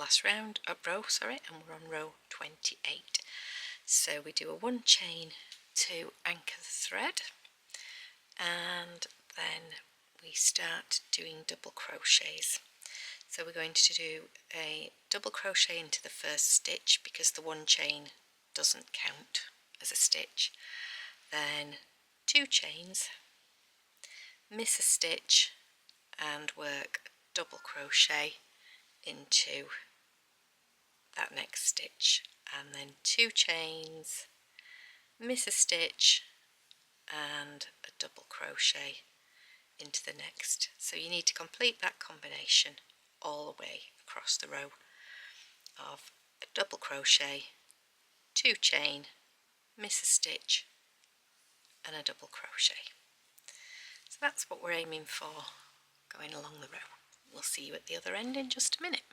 last row, and we're on row 28. So we do a 1 chain to anchor the thread, and then we start doing double crochets. So we're going to do a double crochet into the first stitch because the 1 chain doesn't count as a stitch, then 2 chains, miss a stitch and work double crochet into that next stitch, and then 2 chains, miss a stitch and a double crochet into the next. So you need to complete that combination all the way across the row of a double crochet, 2 chain, miss a stitch and a double crochet. So that's what we're aiming for going along the row. We'll see you at the other end in just a minute.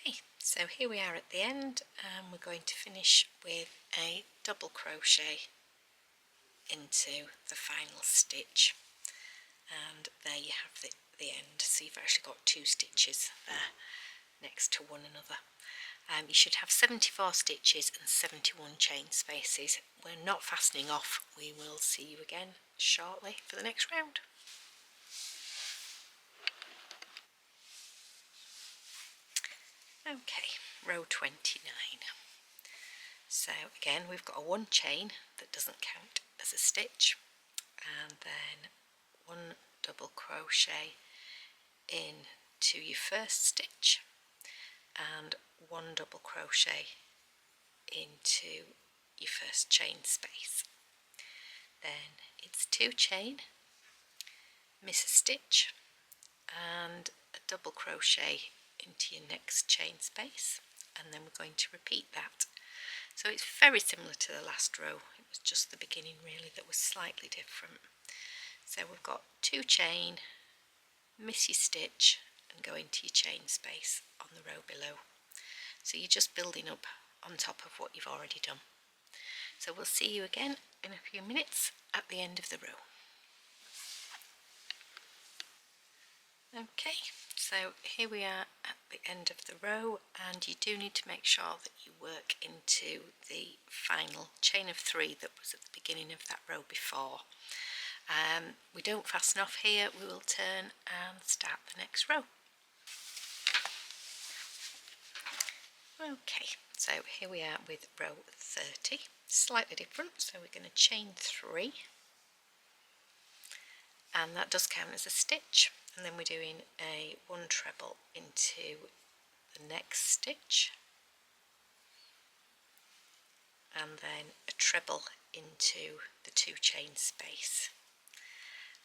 Okay, so here we are at the end, and we're going to finish with a double crochet into the final stitch, and there you have the end. So you've actually got 2 stitches there next to one another. You should have 74 stitches and 71 chain spaces. We're not fastening off. We will see you again shortly for the next round. Okay, row 29. So again, we've got a 1 chain that doesn't count as a stitch, and then 1 double crochet into your first stitch and 1 double crochet into your first chain space. Then it's 2 chain, miss a stitch and a double crochet into your next chain space, and then we're going to repeat that. So it's very similar to the last row, it was just the beginning really that was slightly different. So we've got 2 chain, miss your stitch and go into your chain space on the row below. So you're just building up on top of what you've already done. So we'll see you again in a few minutes at the end of the row. Okay, so here we are at the end of the row, and you do need to make sure that you work into the final chain of 3 that was at the beginning of that row before. We don't fasten off here, we will turn and start the next row. Okay, so here we are with row 30, slightly different, so we're going to chain 3, and that does count as a stitch, and then we're doing a 1 treble into the next stitch, and then a treble into the 2 chain space,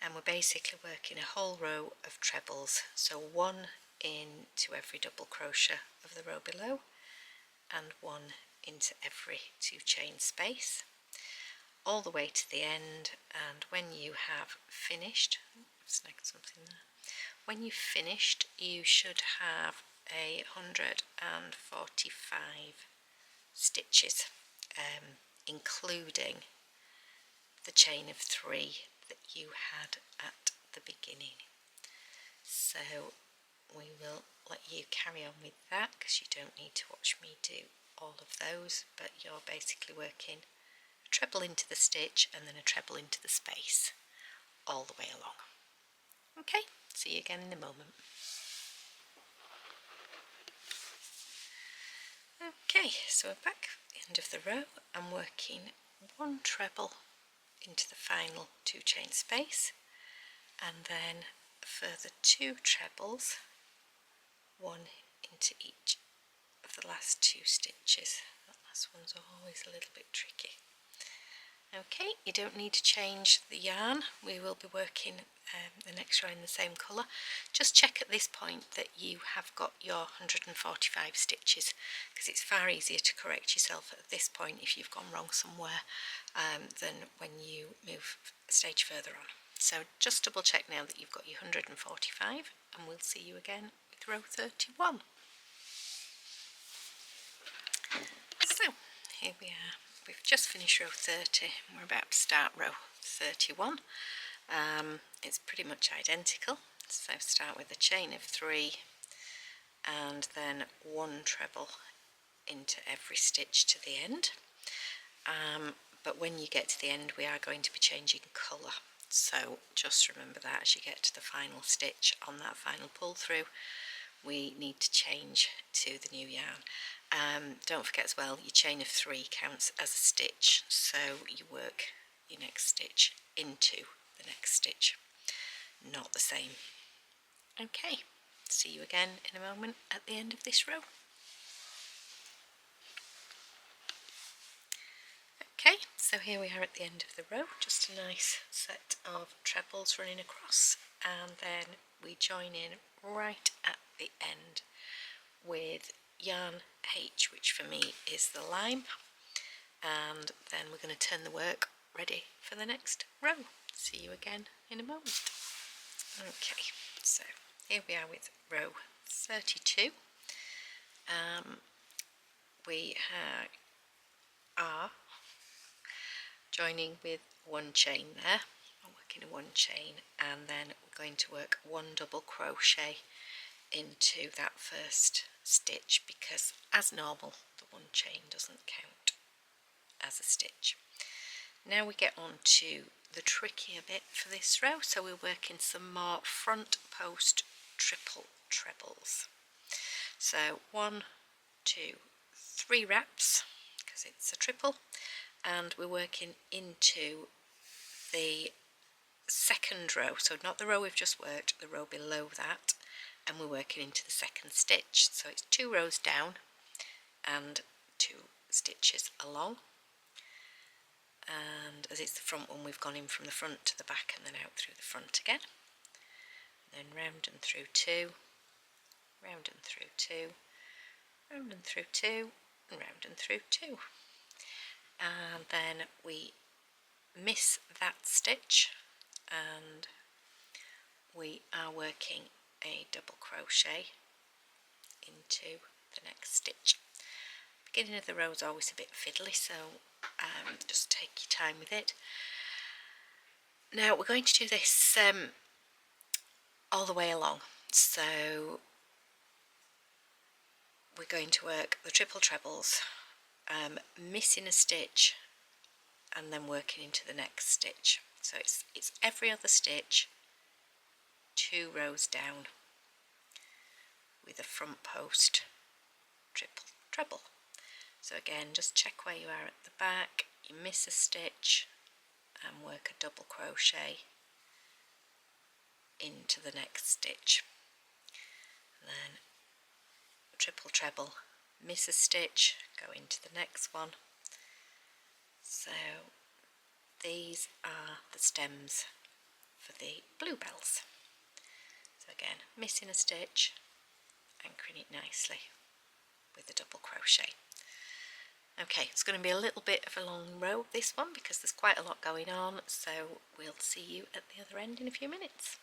and we're basically working a whole row of trebles, so 1 into every double crochet of the row below and 1 into every 2 chain space all the way to the end. And when you have finished, snagged something there. When you've finished, you should have 145 stitches, including the chain of 3 that you had at the beginning. So we will let you carry on with that because you don't need to watch me do all of those, but you're basically working a treble into the stitch and then a treble into the space all the way along. Okay, see you again in a moment. Okay, so we're back at the end of the row. I'm working 1 treble into the final 2 chain space, and then a further 2 trebles, 1 into each of the last 2 stitches. That last one's always a little bit tricky. Okay, you don't need to change the yarn. We will be working the next row in the same colour. Just check at this point that you have got your 145 stitches, because it's far easier to correct yourself at this point if you've gone wrong somewhere than when you move a stage further on. So just double check now that you've got your 145, and we'll see you again with row 31. So here we are. We've just finished row 30 and we're about to start row 31, It's pretty much identical, so start with a chain of 3 and then 1 treble into every stitch to the end. But when you get to the end we are going to be changing colour, so just remember that as you get to the final stitch on that final pull through we need to change to the new yarn. Don't forget as well, your chain of 3 counts as a stitch, so you work your next stitch into the next stitch, not the same. Okay, see you again in a moment at the end of this row. Okay, so here we are at the end of the row, just a nice set of trebles running across, and then we join in right at the end with yarn H, which for me is the lime, and then we're going to turn the work ready for the next row. See you again in a moment. Okay, so here we are with row 32. We are joining with 1 chain there. I'm working a 1 chain, and then we're going to work 1 double crochet into that first stitch, because as normal the 1 chain doesn't count as a stitch. Now we get on to the trickier bit for this row, so we're working some more front post triple trebles. So 1, 2, 3 wraps, because it's a triple, and we're working into the second row, so not the row we've just worked, the row below that, and we're working into the second stitch. So it's 2 rows down and 2 stitches along, and as it's the front one we've gone in from the front to the back and then out through the front again, then round and through 2, round and through 2, round and through 2, and round and through 2, and then we miss that stitch and we are working a double crochet into the next stitch. Beginning of the row is always a bit fiddly, so just take your time with it. Now we're going to do this all the way along, so we're going to work the triple trebles, missing a stitch and then working into the next stitch. So it's every other stitch 2 rows down with a front post triple treble. So again, just check where you are at the back, you miss a stitch and work a double crochet into the next stitch, and then triple treble, miss a stitch, go into the next one. So these are the stems for the bluebells. So again, missing a stitch, anchoring it nicely with a double crochet. Okay, it's going to be a little bit of a long row, this one, because there's quite a lot going on, so we'll see you at the other end in a few minutes.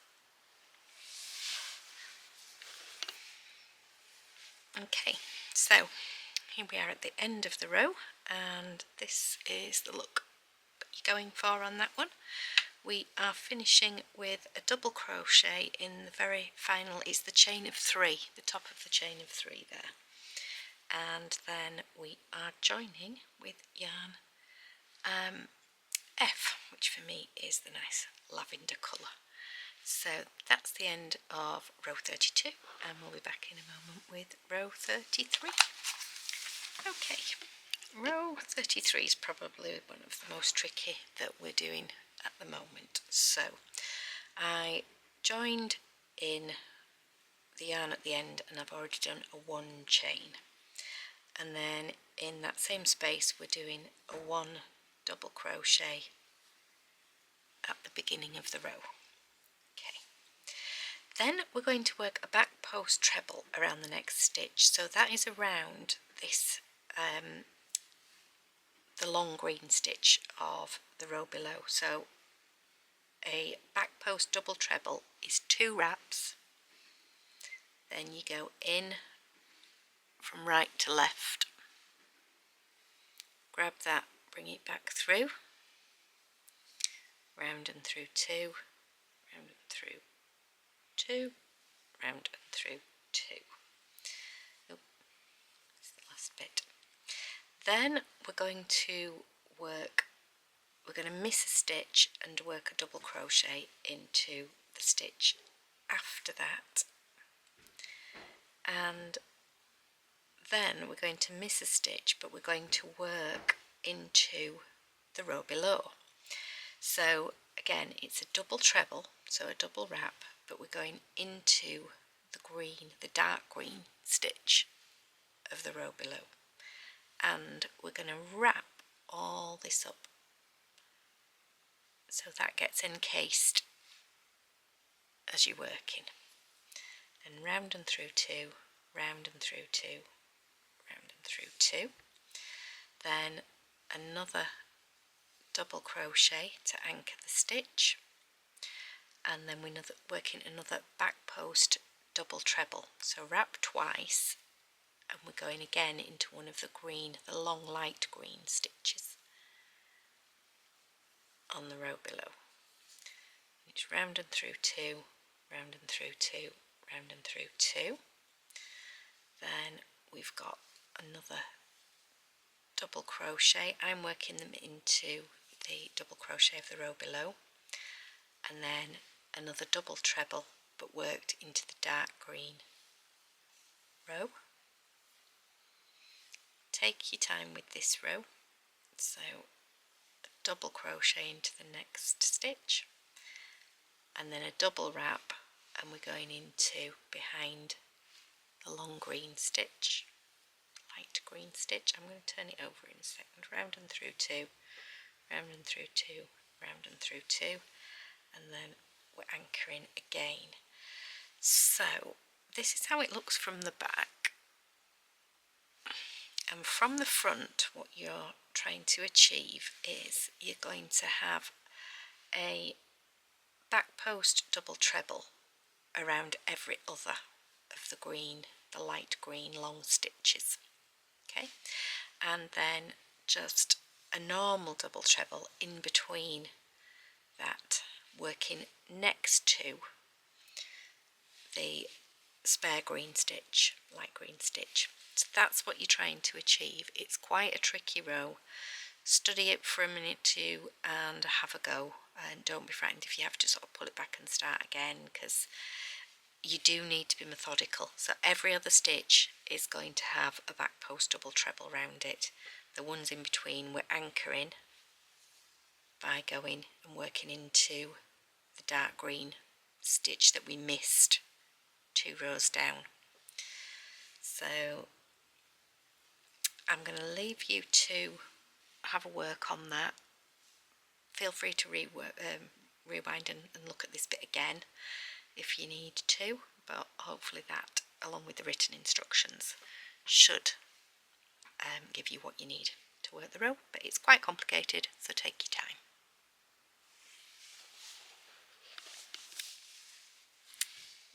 Okay, so here we are at the end of the row, and this is the look that you're going for on that one. We are finishing with a double crochet in the very final, it's the chain of 3, the top of the chain of 3 there. And then we are joining with yarn F, which for me is the nice lavender colour. So that's the end of row 32, and we'll be back in a moment with row 33. Okay, row 33 is probably one of the most tricky that we're doing at the moment. So I joined in the yarn at the end, and I've already done a 1 chain. And then in that same space we're doing a 1 double crochet at the beginning of the row. Okay, then we're going to work a back post treble around the next stitch, so that is around this the long green stitch of the row below. So a back post double treble is 2 wraps, then you go in from right to left, grab that, bring it back through, round and through 2, through 2, round and through 2. Oh, that's the last bit. Then we're going to miss a stitch and work a double crochet into the stitch after that, and then we're going to miss a stitch, but we're going to work into the row below. So again, it's a double treble, so a double wrap, but we're going into the green, the dark green stitch of the row below, and we're going to wrap all this up so that gets encased as you're working. And round and through 2, round and through 2, round and through 2. Then another double crochet to anchor the stitch, and then we're working another back post double treble. So wrap twice, and we're going again into one of the long light green stitches on the row below. It's round and through 2, round and through 2, round and through 2. Then we've got another double crochet. I'm working them into the double crochet of the row below, and then another double treble but worked into the dark green row. Take your time with this row, so a double crochet into the next stitch, and then a double wrap, and we're going into behind the long green stitch, light green stitch. I'm going to turn it over in a second. Round and through 2, round and through 2, round and through 2, and then we're anchoring again. So this is how it looks from the back, and from the front what you're trying to achieve is you're going to have a back post double treble around every other of the light green long stitches, okay, and then just a normal double treble in between that, working next to the spare green stitch, light green stitch. So that's what you're trying to achieve. It's quite a tricky row. Study it for a minute too and have a go, and don't be frightened if you have to sort of pull it back and start again, because you do need to be methodical. So every other stitch is going to have a back post double treble round it. The ones in between we're anchoring by going and working into the dark green stitch that we missed 2 rows down. So I'm going to leave you to have a work on that. Feel free to rewind and look at this bit again if you need to, but hopefully that, along with the written instructions, should give you what you need to work the row. But it's quite complicated, so take your time.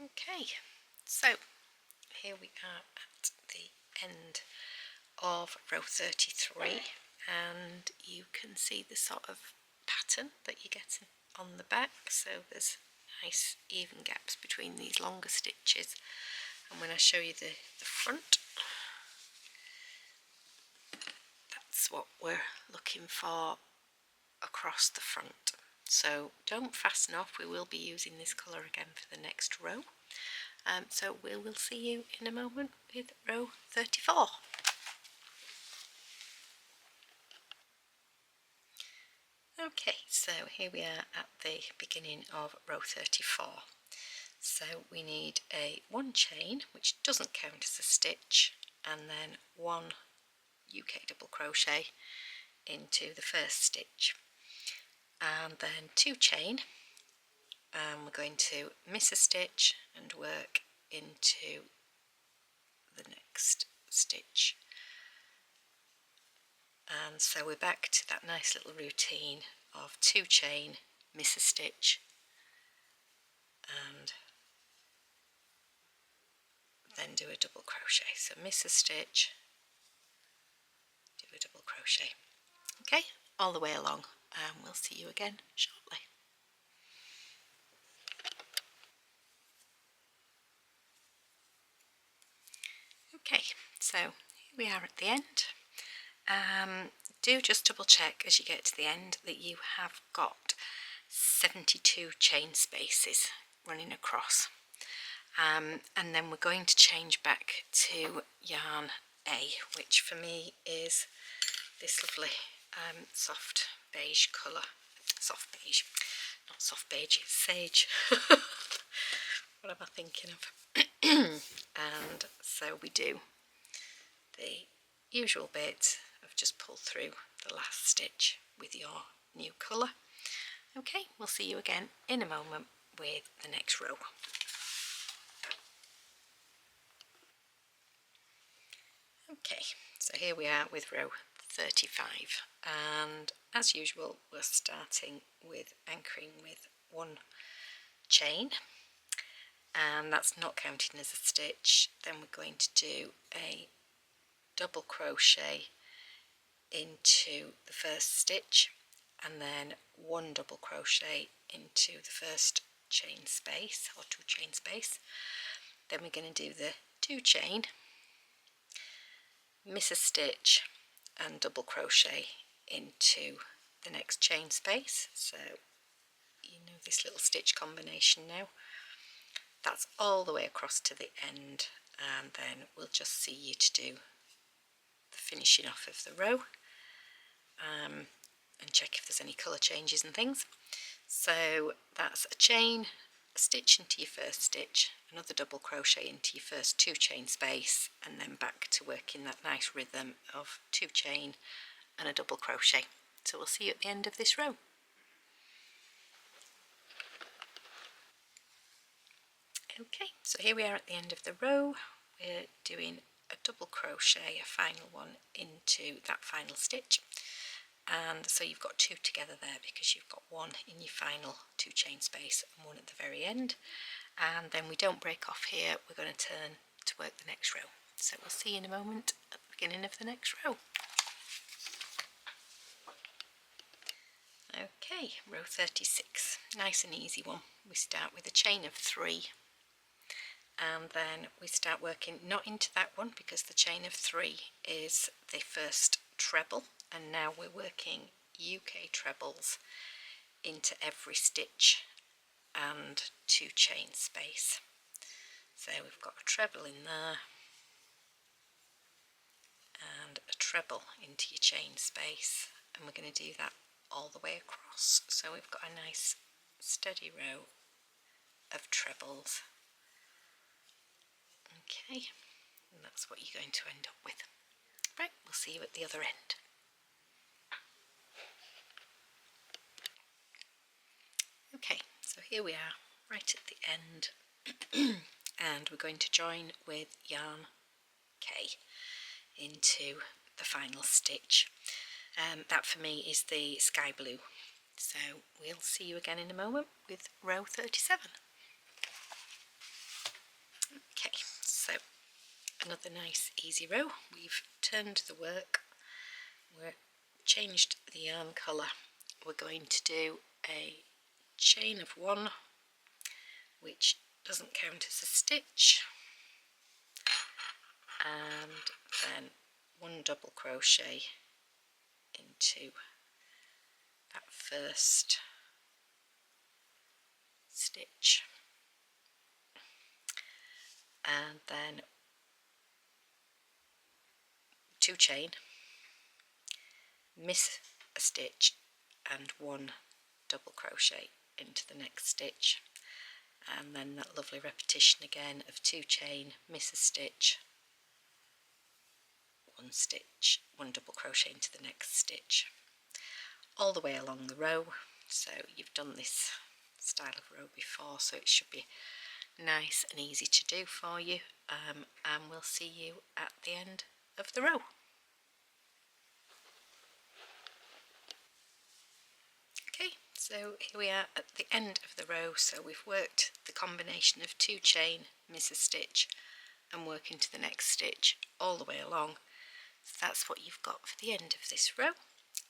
Okay, so here we are at the end of row 33, and you can see the sort of pattern that you're getting on the back. So there's nice even gaps between these longer stitches, and when I show you the front, that's what we're looking for across the front. So don't fasten off, we will be using this colour again for the next row. So we will see you in a moment with row 34. Okay, so here we are at the beginning of row 34. So we need one chain, which doesn't count as a stitch, and then 1 UK double crochet into the first stitch, and then 2 chain, and we're going to miss a stitch and work into the next stitch. And so we're back to that nice little routine of 2 chain, miss a stitch, and then do a double crochet. So miss a stitch, do a double crochet. Okay, all the way along, and we'll see you again shortly. Okay, so here we are at the end. Do just double check as you get to the end that you have got 72 chain spaces running across. And then we're going to change back to yarn A, which for me is this lovely soft beige colour. Soft beige, not soft beige, it's sage. What am I thinking of? And so we do the usual bit of just pull through the last stitch with your new colour. Okay, we'll see you again in a moment with the next row. Okay, so here we are with row 35, and as usual we're starting with anchoring with one chain, and that's not counting as a stitch. Then we're going to do a double crochet into the first stitch and then one double crochet into the first chain space or two chain space. Then we're going to do the two chain, miss a stitch and double crochet into the next chain space. So you know this little stitch combination now. That's all the way across to the end, and then we'll just see you to do the finishing off of the row and check if there's any colour changes and things. So that's a chain, a stitch into your first stitch, another double crochet into your first two chain space, and then back to working that nice rhythm of two chain and a double crochet. So we'll see you at the end of this row. Okay, so here we are at the end of the row. We're doing a double crochet, a final one into that final stitch, and so you've got two together there because you've got one in your final two chain space and one at the very end. And then we don't break off here, we're going to turn to work the next row. So we'll see you in a moment at the beginning of the next row. Okay, row 36, nice and easy one. We start with a chain of 3, and then we start working not into that one because the chain of 3 is the first treble, and now we're working UK trebles into every stitch and two chain space. So we've got a treble in there and a treble into your chain space, and we're going to do that all the way across. So we've got a nice steady row of trebles. Okay, and that's what you're going to end up with. Right, we'll see you at the other end. Okay, so here we are right at the end and we're going to join with yarn K into the final stitch. That for me is the sky blue. So we'll see you again in a moment with row 37. Okay, so another nice easy row. We've turned the work, we've changed the yarn colour. We're going to do a chain of 1, which doesn't count as a stitch, and then one double crochet into that first stitch, and then two chain, miss a stitch and one double crochet into the next stitch, and then that lovely repetition again of two chain, miss a stitch, one stitch, one double crochet into the next stitch, all the way along the row. So you've done this style of row before, so it should be nice and easy to do for you, and we'll see you at the end of the row. Okay, so here we are at the end of the row. So we've worked the combination of two chain, miss a stitch and work into the next stitch all the way along. So that's what you've got for the end of this row,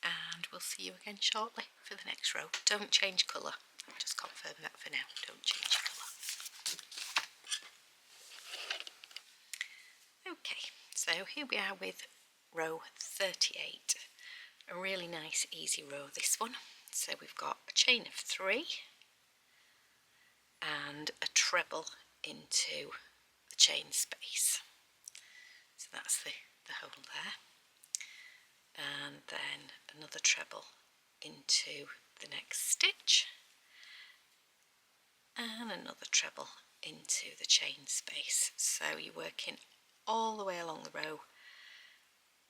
and we'll see you again shortly for the next row. Don't change colour, I'll just confirm that for now, don't change colour. Okay, so here we are with row 38. A really nice easy row, this one. So we've got a chain of 3 and a treble into the chain space. So that's the hole there. And then another treble into the next stitch and another treble into the chain space. So you're working all the way along the row,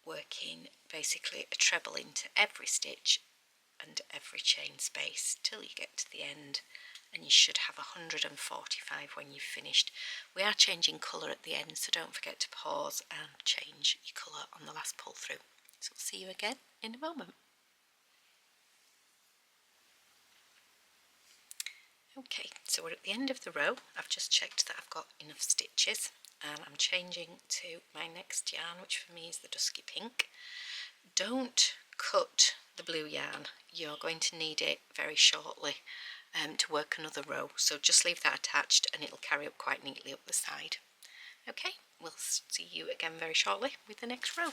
working basically a treble into every stitch and every chain space till you get to the end, and you should have 145 when you've finished. We are changing colour at the end, so don't forget to pause and change your colour on the last pull through. So we'll see you again in a moment. Okay, so we're at the end of the row. I've just checked that I've got enough stitches, and I'm changing to my next yarn, which for me is the dusky pink. Don't cut the blue yarn, you're going to need it very shortly to work another row, so just leave that attached and it'll carry up quite neatly up the side. Okay, we'll see you again very shortly with the next row.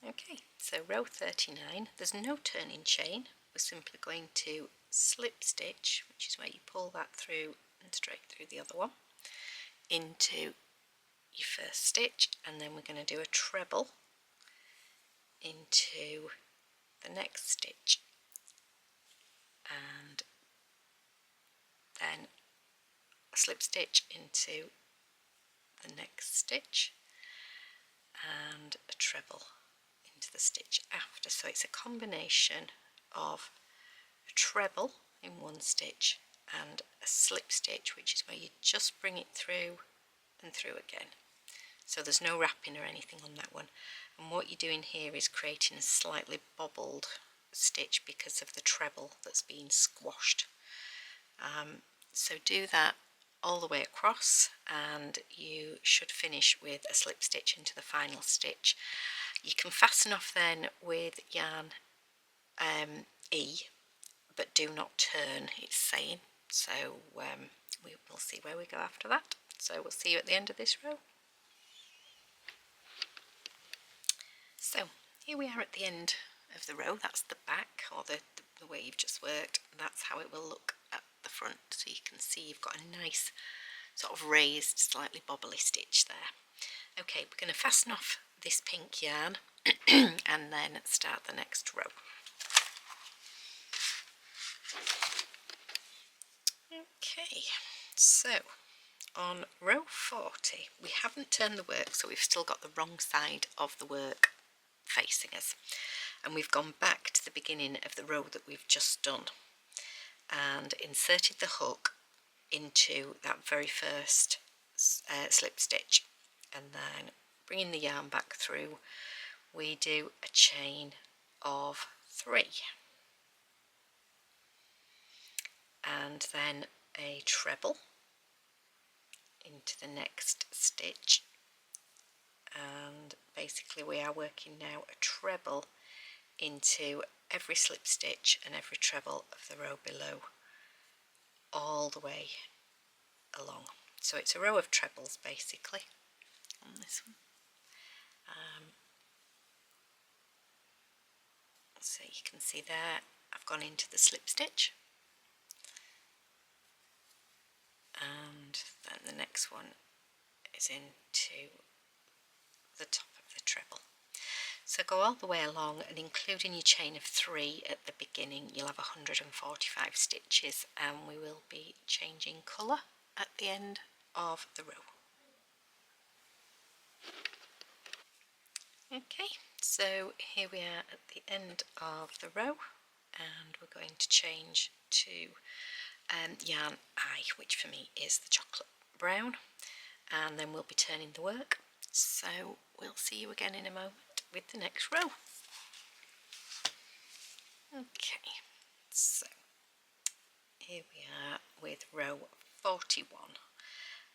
Okay, so row 39, there's no turning chain, we're simply going to slip stitch, which is where you pull that through and straight through the other one, into your first stitch, and then we're going to do a treble into the next stitch, and then a slip stitch into the next stitch and a treble into the stitch after. So it's a combination of a treble in one stitch and a slip stitch, which is where you just bring it through and through again. So there's no wrapping or anything on that one, and what you're doing here is creating a slightly bobbled stitch because of the treble that's been squashed. So do that all the way across and you should finish with a slip stitch into the final stitch. You can fasten off then with yarn E, but do not turn, it's saying. So we will see where we go after that. So we'll see you at the end of this row. So here we are at the end of the row. That's the back, or the way you've just worked. That's how it will look at the front. So you can see you've got a nice sort of raised, slightly bobbly stitch there. Okay, we're going to fasten off this pink yarn and then start the next row. Okay, so on row 40 we haven't turned the work, so we've still got the wrong side of the work facing us, and we've gone back to the beginning of the row that we've just done and inserted the hook into that very first slip stitch, and then bringing the yarn back through we do a chain of 3 and then a treble into the next stitch, and basically we are working now a treble into every slip stitch and every treble of the row below all the way along. So it's a row of trebles basically on this one. So you can see there I've gone into the slip stitch, and then the next one is into the top of the treble. So go all the way along, and including your chain of 3 at the beginning you'll have 145 stitches, and we will be changing colour at the end of the row. Okay, so here we are at the end of the row, and we're going to change to yarn I, which for me is the chocolate brown, and then we'll be turning the work. So we'll see you again in a moment with the next row. Okay, so here we are with row 41,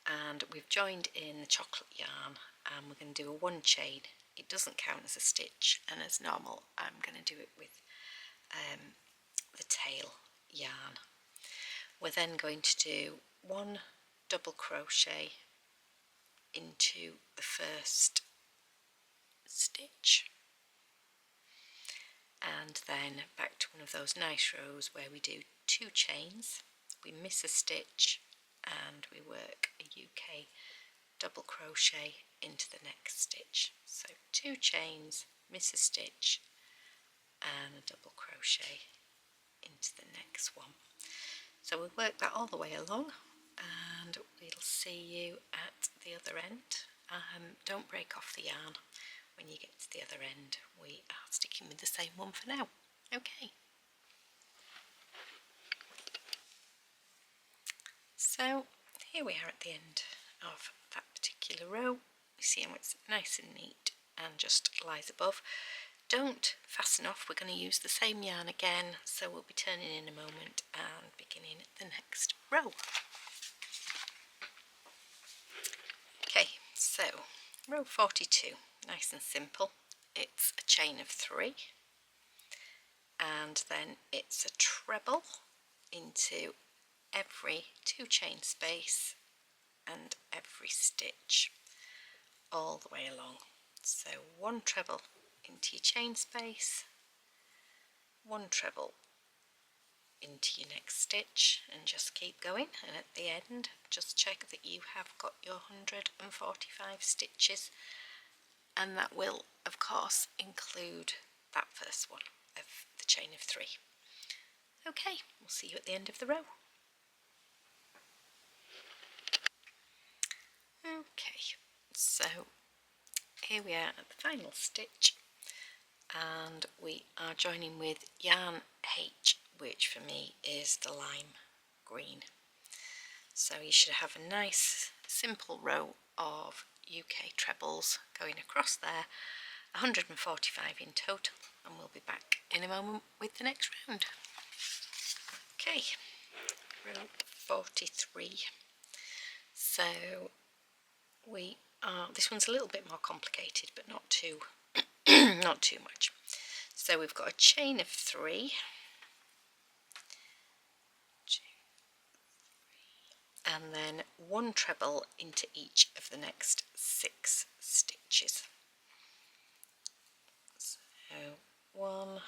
and we've joined in the chocolate yarn, and we're going to do a 1 chain. It doesn't count as a stitch, and as normal I'm going to do it with the tail yarn. We're then going to do 1 double crochet into the first stitch, and then back to one of those nice rows where we do 2 chains, we miss a stitch and we work a UK double crochet into the next stitch. So 2 chains, miss a stitch and a double crochet into the next one. So we'll work that all the way along and we'll see you at the other end. Don't break off the yarn when you get to the other end. We are sticking with the same one for now. Okay. So here we are at the end of that particular row. You see how it's nice and neat and just lies above. Don't fasten off, we're going to use the same yarn again, so we'll be turning in a moment and beginning the next row. Okay, so row 42, nice and simple. It's a chain of 3 and then it's a treble into every 2 chain space and every stitch all the way along. So 1 treble into your chain space, 1 treble into your next stitch, and just keep going, and at the end just check that you have got your 145 stitches, and that will of course include that first one of the chain of 3. Okay, we'll see you at the end of the row. Okay, so here we are at the final stitch and we are joining with yarn H, which for me is the lime green. So you should have a nice simple row of UK trebles going across there, 145 in total, and we'll be back in a moment with the next round. Okay, row 43. So we are, this one's a little bit more complicated, but not too not too much. So we've got a chain of 3, and then 1 treble into each of the next 6 stitches. So 1,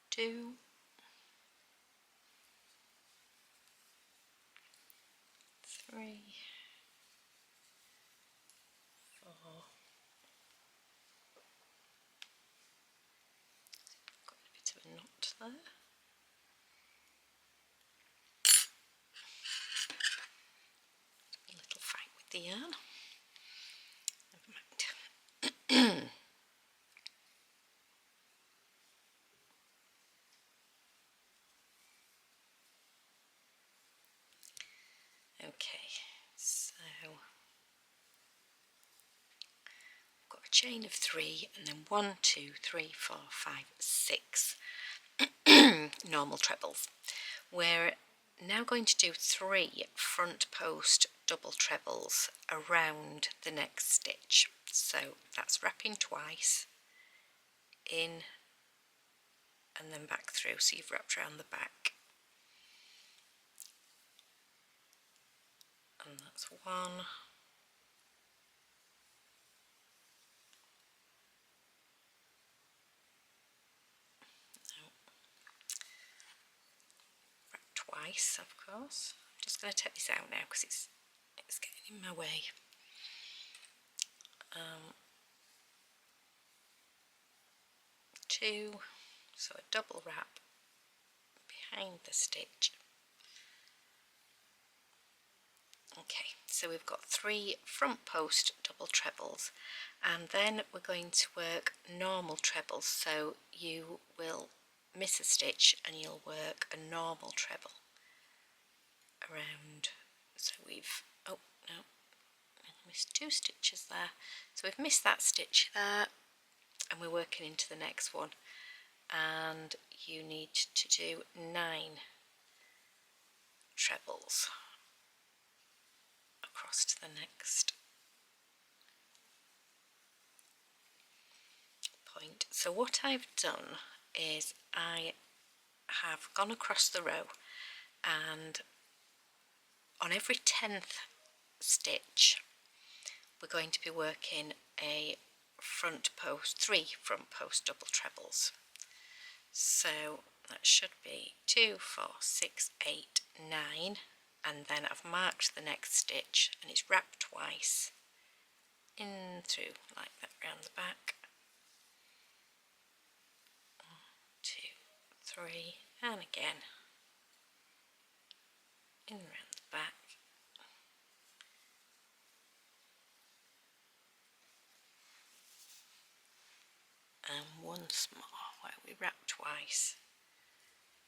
2, 3, 4, got a bit of a knot there, a little fight with the yarn, never mind. Okay, so we've got a chain of 3 and then 1, 2, 3, 4, 5, 6 normal trebles. We're now going to do 3 front post double trebles around the next stitch. So that's wrapping twice, in and then back through, so you've wrapped around the back. And that's 1, twice, of course. I'm just going to take this out now because it's getting in my way. 2, so a double wrap behind the stitch. Okay, so we've got 3 front post double trebles, and then we're going to work normal trebles, so you will miss a stitch and you'll work a normal treble around. So we've, oh no, I missed 2 stitches there, so we've missed that stitch there and we're working into the next one, and you need to do 9 trebles across to the next point. So what I've done is I have gone across the row, and on every 10th stitch we're going to be working a front post, 3 front post double trebles. So that should be 2, 4, 6, 8, 9, and then I've marked the next stitch and it's wrapped twice in through like that round the back. 1, 2, 3, and again in round the back. And once more where we wrap twice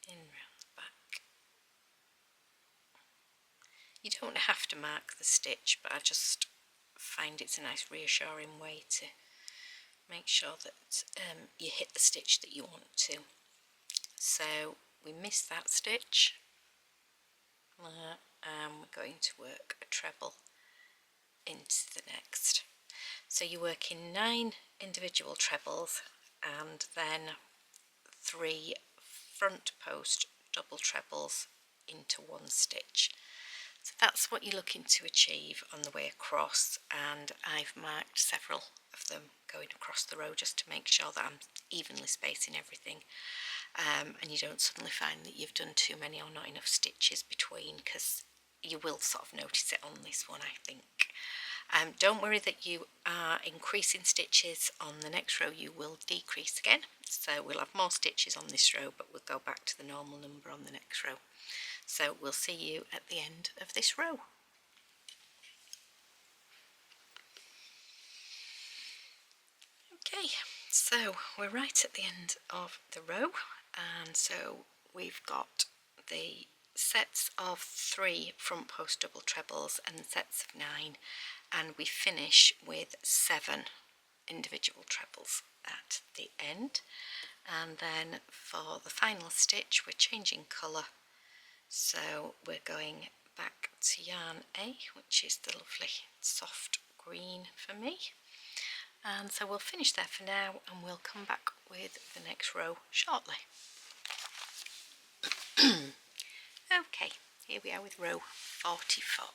in round the back. You don't have to mark the stitch, but I just find it's a nice reassuring way to make sure that you hit the stitch that you want to. So we missed that stitch, and we're going to work a treble into the next. So you're working 9 individual trebles and then 3 front post double trebles into one stitch. So that's what you're looking to achieve on the way across, and I've marked several of them going across the row just to make sure that I'm evenly spacing everything, and you don't suddenly find that you've done too many or not enough stitches between, because you will sort of notice it on this one, I think. Don't worry that you are increasing stitches on the next row, you will decrease again. So we'll have more stitches on this row, but we'll go back to the normal number on the next row. So we'll see you at the end of this row. Okay, so we're right at the end of the row, and so we've got the sets of 3 front post double trebles and sets of 9, and we finish with 7 individual trebles at the end. And then for the final stitch we're changing colour, so we're going back to yarn A, which is the lovely soft green for me, and so we'll finish there for now and we'll come back with the next row shortly. Okay, here we are with row 44.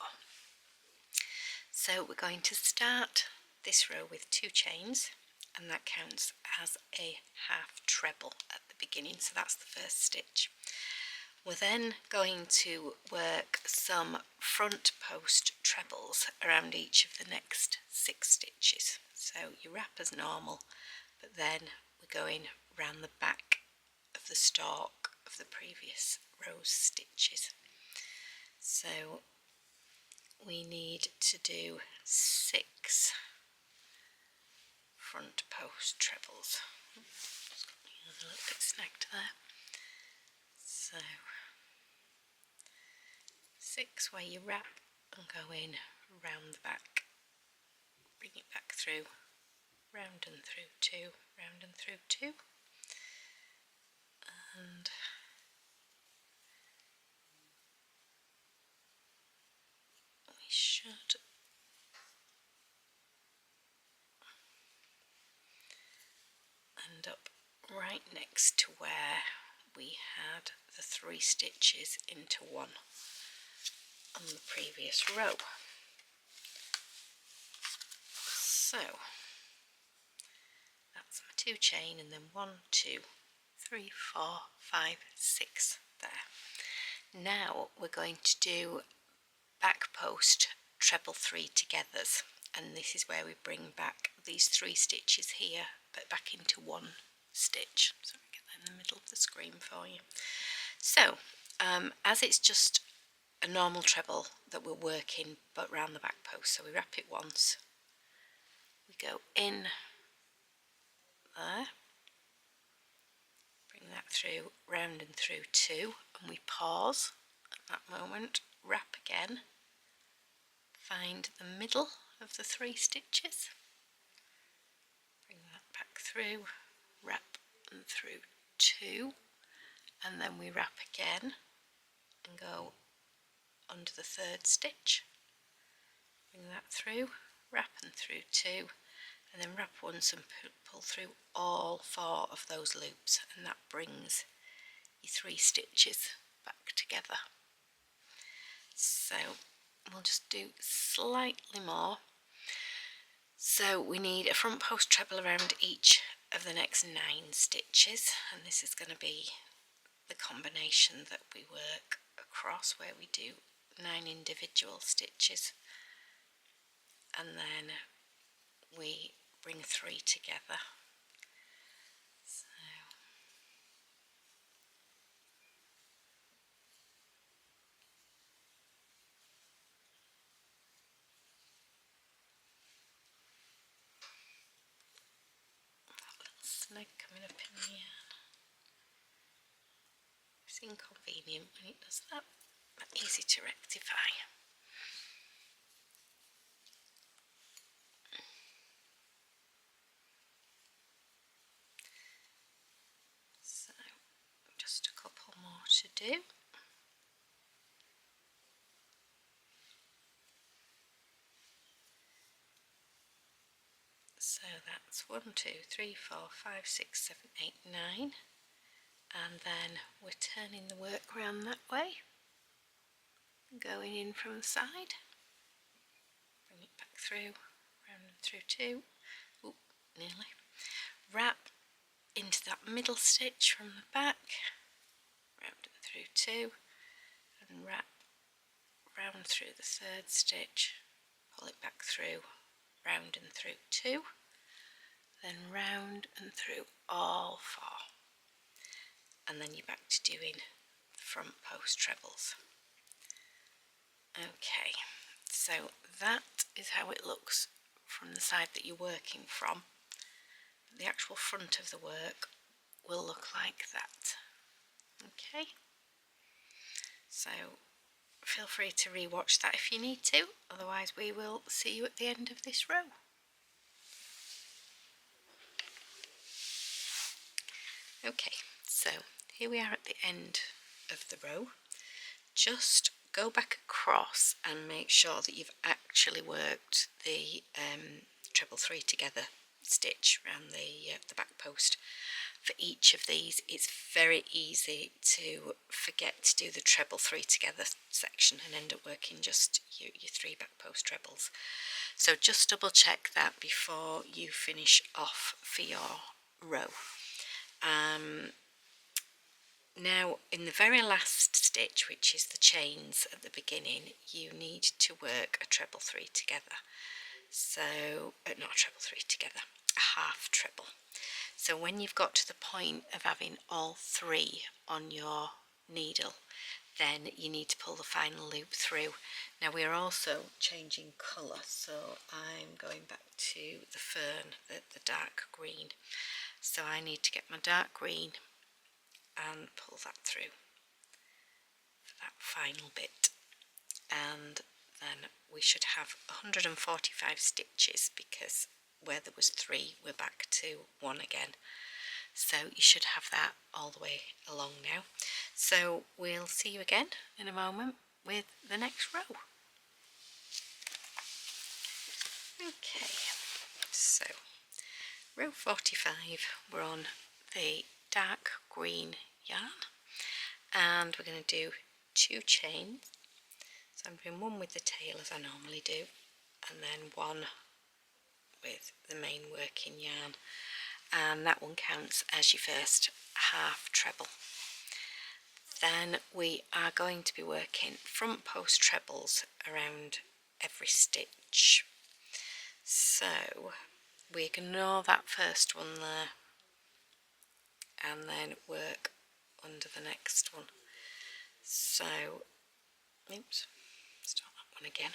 So we're going to start this row with 2 chains, and that counts as a half treble at the beginning, so that's the first stitch. We're then going to work some front post trebles around each of the next 6 stitches. So you wrap as normal, but then we're going round the back of the stalk of the previous row's stitches. So we need to do 6 front post trebles. Just got me a little bit snagged there. So 6 where you wrap and go in round the back, bring it back through, round and through 2, round and through 2, and we should end up right next to where we had the 3 stitches into one on the previous row. So that's my 2 chain, and then 1, 2, 3, 4, 5, 6 there. Now we're going to do back post treble 3 togethers, and this is where we bring back these 3 stitches here but back into one stitch. So I get that in the middle of the screen for you. So as it's just a normal treble that we're working but round the back post, so we wrap it once, we go in there, bring that through, round and through 2, and we pause at that moment, wrap again, find the middle of the 3 stitches, bring that back through, wrap and through 2, and then we wrap again and go under the 3rd stitch, bring that through, wrap and through 2, and then wrap once and pull through all 4 of those loops, and that brings your 3 stitches back together. So we'll just do slightly more. So we need a front post treble around each of the next 9 stitches, and this is going to be the combination that we work across, where we do 9 individual stitches and then we bring 3 together. So that little snag coming up in the yarn. It's inconvenient when it does that, but easy to rectify. So just a couple more to do. So that's 1, 2, 3, 4, 5, 6, 7, 8, 9, and then we're turning the work around that way, going in from the side, bring it back through, round and through 2, oop, nearly, wrap into that middle stitch from the back, round and through 2, and wrap round through the 3rd stitch, pull it back through, round and through 2, then round and through all 4, and then you're back to doing the front post trebles. Okay, so that is how it looks from the side that you're working from. The actual front of the work will look like that. Okay, so feel free to re-watch that if you need to, otherwise we will see you at the end of this row. Okay, so here we are at the end of the row. Just go back across and make sure that you've actually worked the treble 3 together stitch around the back post. For each of these, it's very easy to forget to do the treble 3 together section and end up working just your 3 back post trebles. So just double check that before you finish off for your row. Now in the very last stitch, which is the chains at the beginning, you need to work a treble 3 together. So not a treble 3 together, a half treble. So when you've got to the point of having all 3 on your needle, then you need to pull the final loop through. Now we are also changing colour, so I'm going back to the fern, the dark green. So I need to get my dark green and pull that through for that final bit, and then we should have 145 stitches, because where there was 3 we're back to 1 again, so you should have that all the way along now. So we'll see you again in a moment with the next row. Okay, so row 45, we're on the dark green yarn, and we're going to do 2 chains. So I'm doing 1 with the tail as I normally do, and then 1 with the main working yarn, and that one counts as your first half treble. Then we are going to be working front post trebles around every stitch. So we ignore that first one there and then work under the next one. So, oops, start that one again.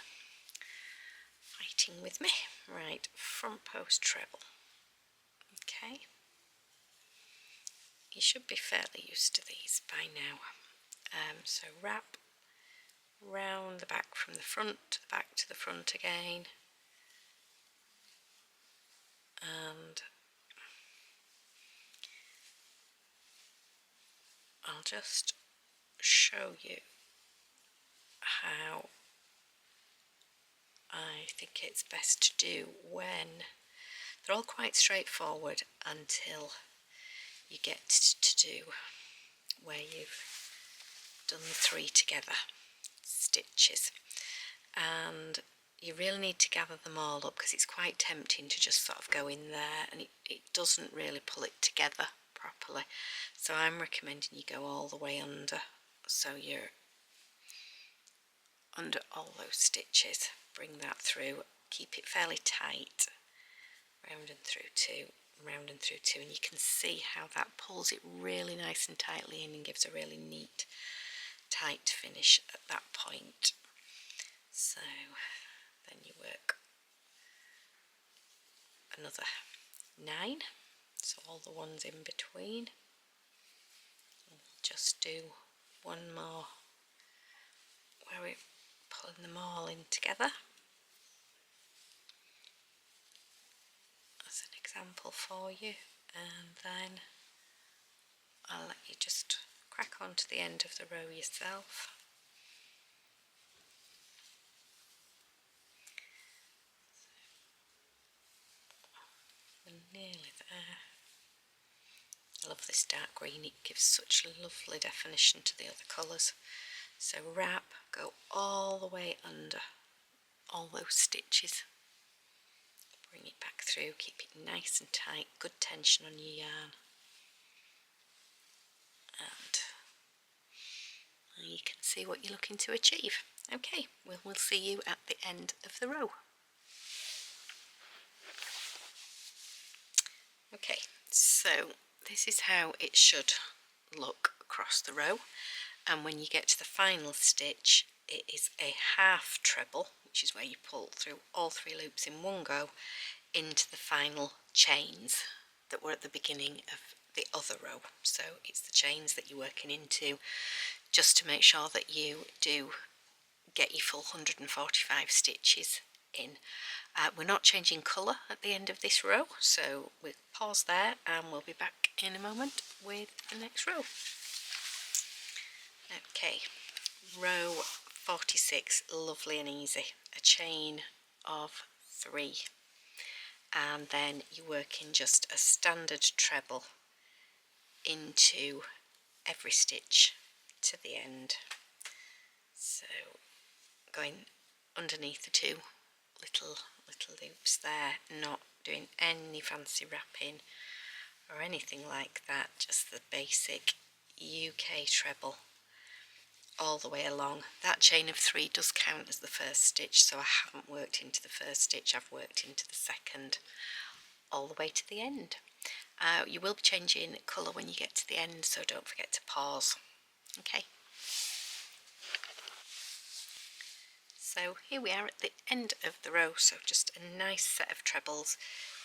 Fighting with me. Right, front post treble. Okay. You should be fairly used to these by now. So wrap round the back from the front to the back to the front again, and I'll just show you how I think it's best to do when They're all quite straightforward until you get to do where you've done the 3 together stitches, and you really need to gather them all up because it's quite tempting to just sort of go in there and it doesn't really pull it together properly. So I'm recommending you go all the way under, so you're under all those stitches. Bring that through, keep it fairly tight, round and through 2, round and through 2, and you can see how that pulls it really nice and tightly in and gives a really neat tight finish at that point. So then you work another 9, so all the ones in between. We'll just do one more where we're pulling them all in together as an example for you, and then I'll let you just crack on to the end of the row yourself. We're nearly there. I love this dark green, it gives such lovely definition to the other colours. So wrap, go all the way under all those stitches, bring it back through, keep it nice and tight, good tension on your yarn, and you can see what you're looking to achieve. Okay, we'll see you at the end of the row. Okay, so this is how it should look across the row, and when you get to the final stitch it is a half treble, which is where you pull through all 3 loops in one go into the final chains that were at the beginning of the other row. So it's the chains that you're working into just to make sure that you do get your full 145 stitches in. We're not changing colour at the end of this row, so we'll pause there and we'll be back in a moment with the next row. Okay, row 46, lovely and easy, a chain of 3, and then you work in just a standard treble into every stitch to the end. So going underneath the 2 little loops there, not doing any fancy wrapping or anything like that, just the basic UK treble all the way along. That chain of 3 does count as the first stitch, so I haven't worked into the first stitch, I've worked into the second all the way to the end. You will be changing colour when you get to the end, so don't forget to pause. Okay, so here we are at the end of the row, so just a nice set of trebles.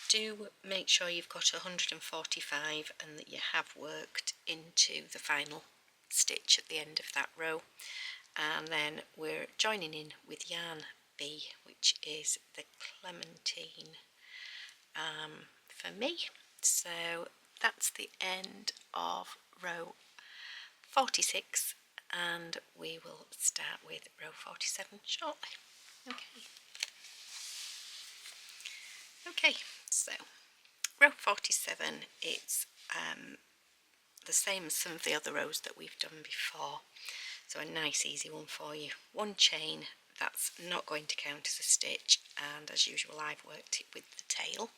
Do make sure you've got 145 and that you have worked into the final stitch at the end of that row, and then we're joining in with yarn B, which is the Clementine for me. So that's the end of row 46, and we will start with row 47 shortly. Okay, so row 47, it's the same as some of the other rows that we've done before, so a nice easy one for you. One chain, that's not going to count as a stitch, and as usual I've worked it with the tail.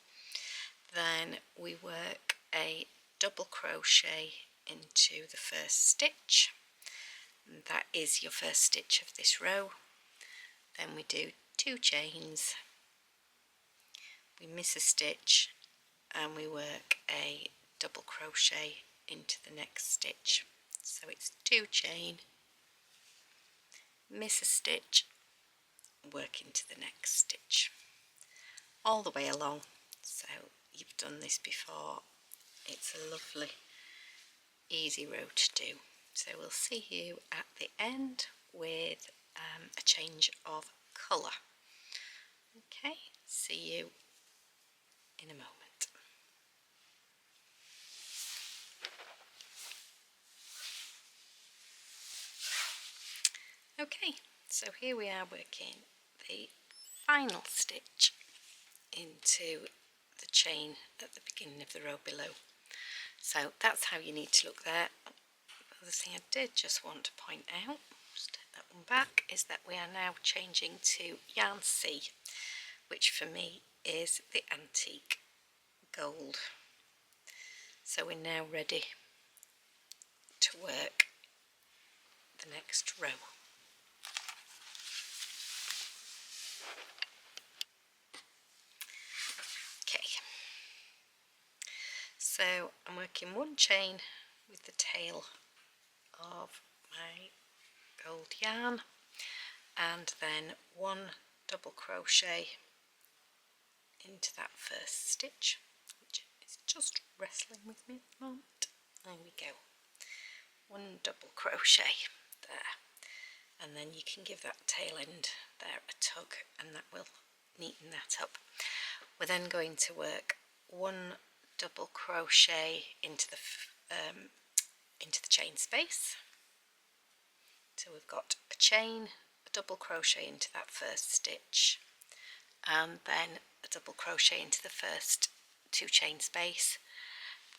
Then we work a double crochet into the first stitch, and that is your first stitch of this row. Then we do 2 chains, we miss a stitch, and we work a double crochet into the next stitch. So it's 2 chain, miss a stitch, work into the next stitch, all the way along. So you've done this before, it's a lovely easy row to do. So we'll see you at the end with a change of colour. Okay, see you in a moment. Okay, so here we are working the final stitch into the chain at the beginning of the row below. So that's how you need to look there. The other thing I did just want to point out, just take that one back, is that we are now changing to yarn C, which for me is the antique gold. So we're now ready to work the next row. Okay, so I'm working one chain with the tail of my gold yarn, and then one double crochet into that first stitch, which is just wrestling with me at the moment. There we go. One double crochet there, and then you can give that tail end there a tug, and that will neaten that up. We're then going to work one double crochet into the chain space. So we've got a chain, a double crochet into that first stitch, and then a double crochet into the first 2 chain space.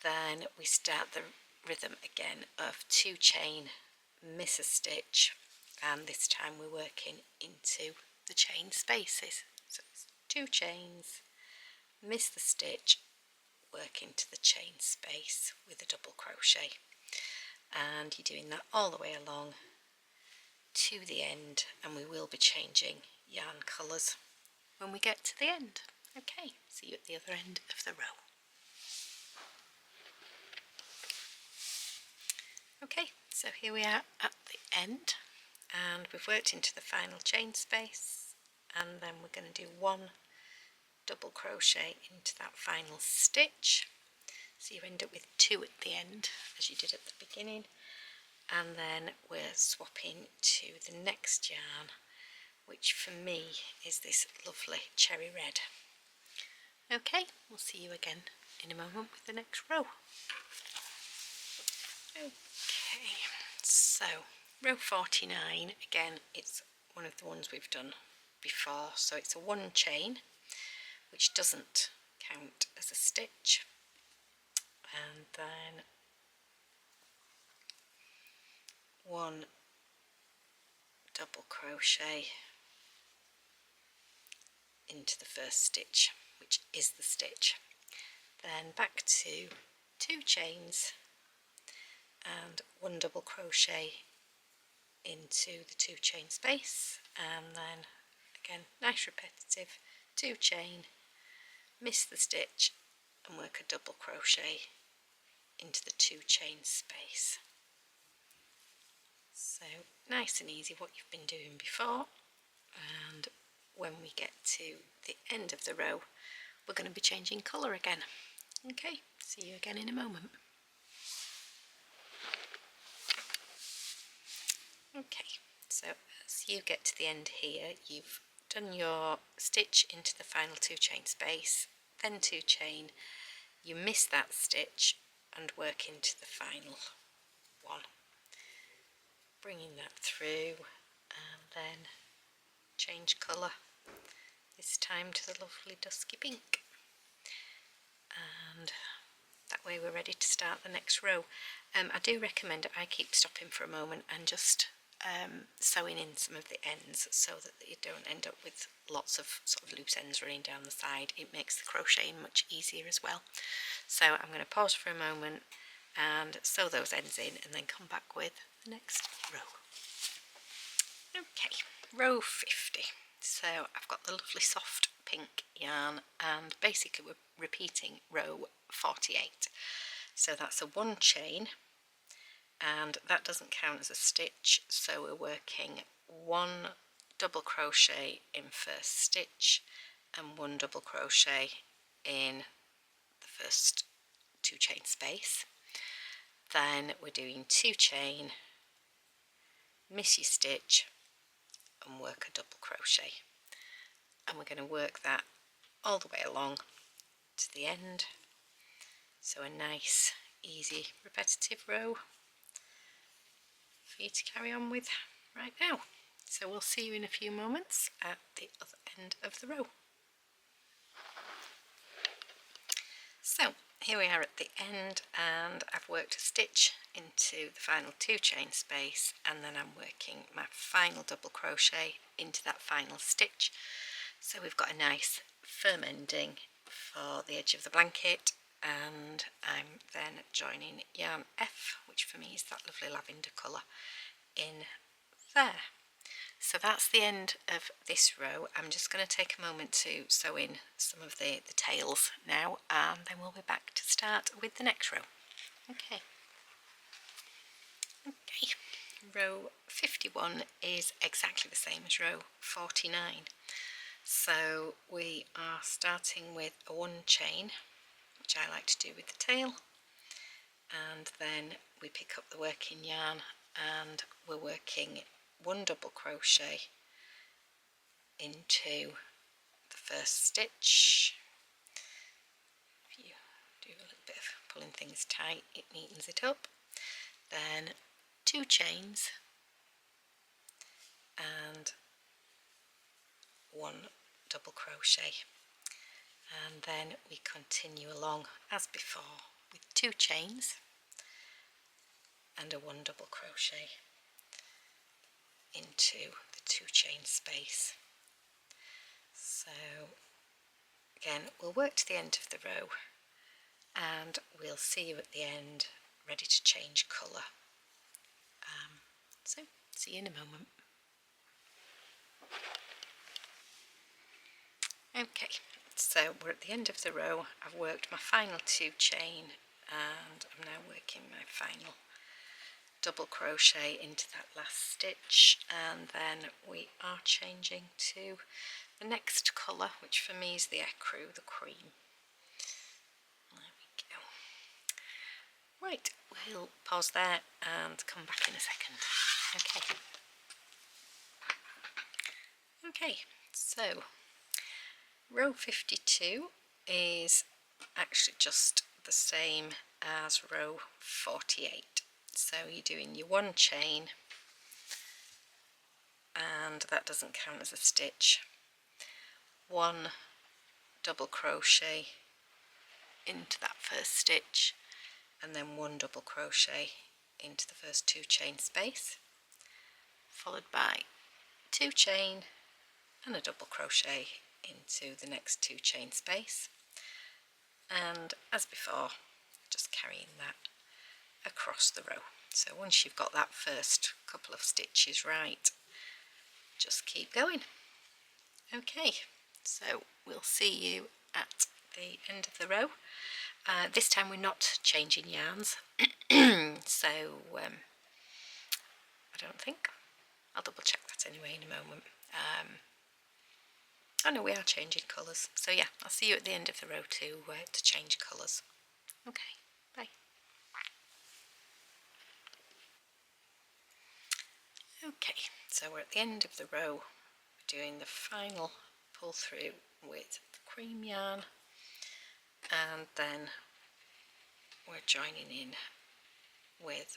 Then we start the rhythm again of 2 chain, miss a stitch, and this time we're working into the chain spaces. So it's 2 chains, miss the stitch, work into the chain space with a double crochet, and you're doing that all the way along to the end, and we will be changing yarn colours when we get to the end. Okay, see you at the other end of the row. Okay, so here we are at the end, and we've worked into the final chain space, and then we're going to do 1 double crochet into that final stitch, so you end up with 2 at the end as you did at the beginning, and then we're swapping to the next yarn, which for me is this lovely cherry red. Okay, we'll see you again in a moment with the next row. Okay, so row 49, again it's one of the ones we've done before, so it's a 1 chain, which doesn't count as a stitch, and then 1 double crochet into the first stitch, which is the stitch, then back to 2 chains and 1 double crochet into the 2 chain space, and then again nice repetitive 2 chain, miss the stitch and work a double crochet into the 2 chain space. So nice and easy, what you've been doing before, and when we get to the end of the row we're going to be changing colour again. Okay, see you again in a moment. Okay, so as you get to the end here, you've done your stitch into the final 2 chain space, then 2 chain, you miss that stitch and work into the final one, bringing that through, and then change colour, this time to the lovely dusky pink, and that way we're ready to start the next row. I do recommend I keep stopping for a moment and just sewing in some of the ends so that you don't end up with lots of sort of loose ends running down the side. It makes the crocheting much easier as well. So I'm going to pause for a moment and sew those ends in and then come back with the next row. Okay, row 50. So I've got the lovely soft pink yarn, and basically we're repeating row 48. So that's a 1 chain, and that doesn't count as a stitch, so we're working 1 double crochet in first stitch and 1 double crochet in the first 2 chain space. Then we're doing 2 chain, miss your stitch and work a double crochet, and we're going to work that all the way along to the end. So a nice easy repetitive row for you to carry on with right now. So we'll see you in a few moments at the other end of the row. here we are at the end, and I've worked a stitch into the final 2 chain space, and then I'm working my final double crochet into that final stitch. So we've got a nice firm ending for the edge of the blanket, and I'm then joining yarn F, which for me is that lovely lavender colour, in there. So that's the end of this row. I'm just going to take a moment to sew in some of the tails now, and then we'll be back to start with the next row. Okay, row 51 is exactly the same as row 49. So we are starting with a 1 chain, which I like to do with the tail, and then we pick up the working yarn and we're working 1 double crochet into the first stitch. If you do a little bit of pulling things tight, it neatens it up. Then 2 chains and 1 double crochet, and then we continue along as before with 2 chains and a 1 double crochet into the 2 chain space. So again, we'll work to the end of the row, and we'll see you at the end ready to change colour. So see you in a moment. Okay, so we're at the end of the row. I've worked my final 2 chain, and I'm now working my final double crochet into that last stitch, and then we are changing to the next colour, which for me is the ecru, the cream. There we go. Right, we'll pause there and come back in a second. Okay, so row 52 is actually just the same as row 48. So you're doing your 1 chain, and that doesn't count as a stitch, 1 double crochet into that first stitch, and then 1 double crochet into the first 2 chain space, followed by 2 chain and a double crochet into the next 2 chain space, and as before, just carrying that across the row. So once you've got that first couple of stitches right, just keep going. Okay, so we'll see you at the end of the row. This time we're not changing yarns, so I don't think. I'll double check that anyway in a moment. Oh no, we are changing colours. So yeah, I'll see you at the end of the row to change colours. Okay, bye. Okay, so we're at the end of the row. We're doing the final pull through with the cream yarn, and then we're joining in with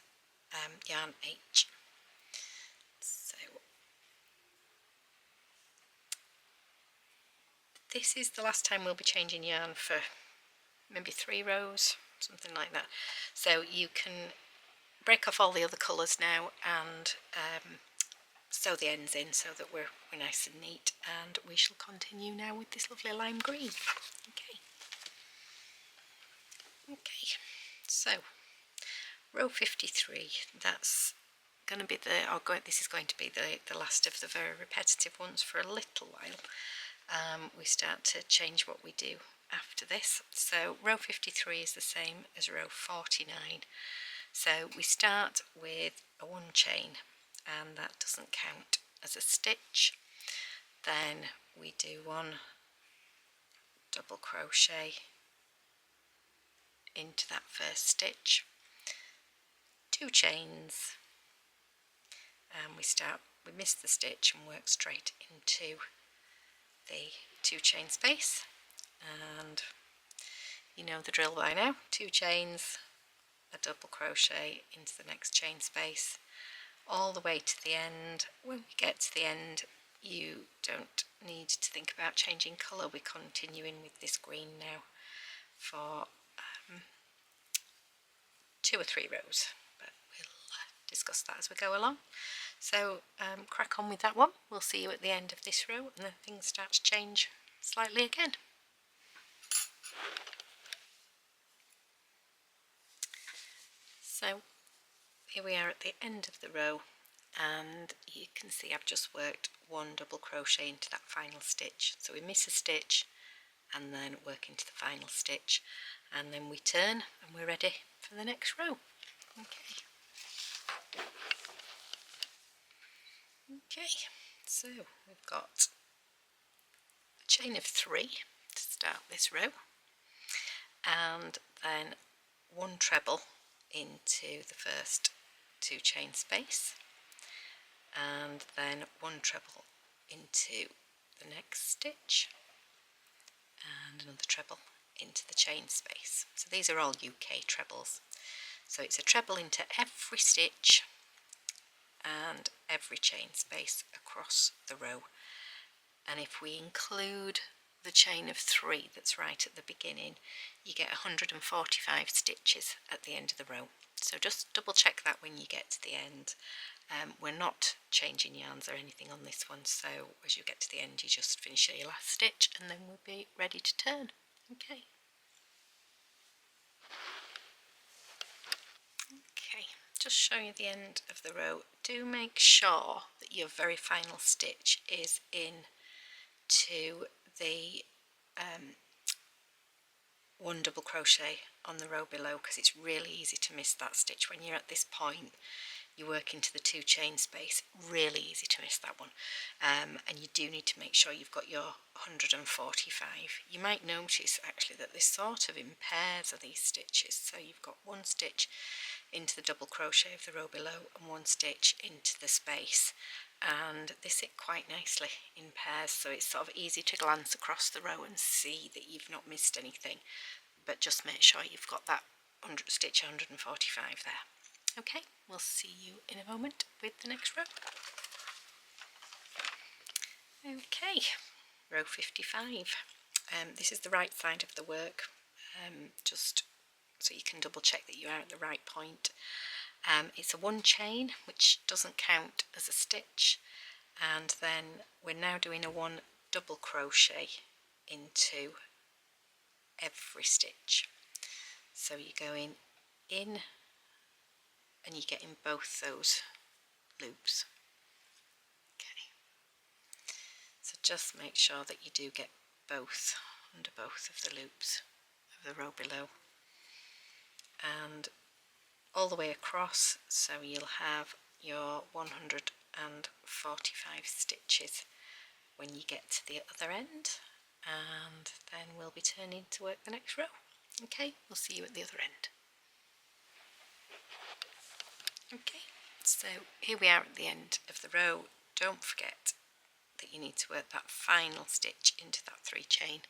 yarn H. So this is the last time we'll be changing yarn for maybe 3 rows, something like that. So you can break off all the other colours now and sew the ends in so that we're nice and neat, and we shall continue now with this lovely lime green. Okay, so row 53, that's going to be this is going to be the last of the very repetitive ones for a little while. We start to change what we do after this. So row 53 is the same as row 49. So we start with a 1 chain, and that doesn't count as a stitch. Then we do 1 double crochet into that first stitch, 2 chains, and we miss the stitch and work straight into the 2 chain space, and you know the drill by now. 2 chains, a double crochet into the next chain space, all the way to the end. When we get to the end, you don't need to think about changing colour. We're continuing with this green now for 2 or 3 rows, but we'll discuss that as we go along. So crack on with that one. We'll see you at the end of this row, and then things start to change slightly again. So here we are at the end of the row, and you can see I've just worked 1 double crochet into that final stitch. So we miss a stitch and then work into the final stitch, and then we turn and we're ready for the next row. Okay, so we've got a chain of 3 to start this row, and then 1 treble into the first 2 chain space, and then 1 treble into the next stitch, and another treble into the chain space. So these are all UK trebles. So it's a treble into every stitch and every chain space across the row. And if we include the chain of 3 that's right at the beginning, you get 145 stitches at the end of the row. So just double check that when you get to the end. We're not changing yarns or anything on this one, so as you get to the end you just finish your last stitch and then we'll be ready to turn. Okay, just showing you the end of the row. Do make sure that your very final stitch is in to the 1 double crochet on the row below, because it's really easy to miss that stitch when you're at this point. You work into the 2 chain space, really easy to miss that one, and you do need to make sure you've got your 145. You might notice actually that this sort of in pairs are these stitches, so you've got 1 stitch into the double crochet of the row below and 1 stitch into the space, and they sit quite nicely in pairs, so it's sort of easy to glance across the row and see that you've not missed anything, but just make sure you've got that stitch 145 there. Okay, we'll see you in a moment with the next row. Okay, row 55. This is the right side of the work, just so you can double check that you are at the right point. It's a 1 chain, which doesn't count as a stitch, and then we're now doing a 1 double crochet into every stitch. So you're going in and you get in both those loops. Okay, so just make sure that you do get both under both of the loops of the row below, and all the way across, so you'll have your 145 stitches when you get to the other end, and then we'll be turning to work the next row. Okay, we'll see you at the other end. Okay, so here we are at the end of the row. Don't forget that you need to work that final stitch into that 3 chain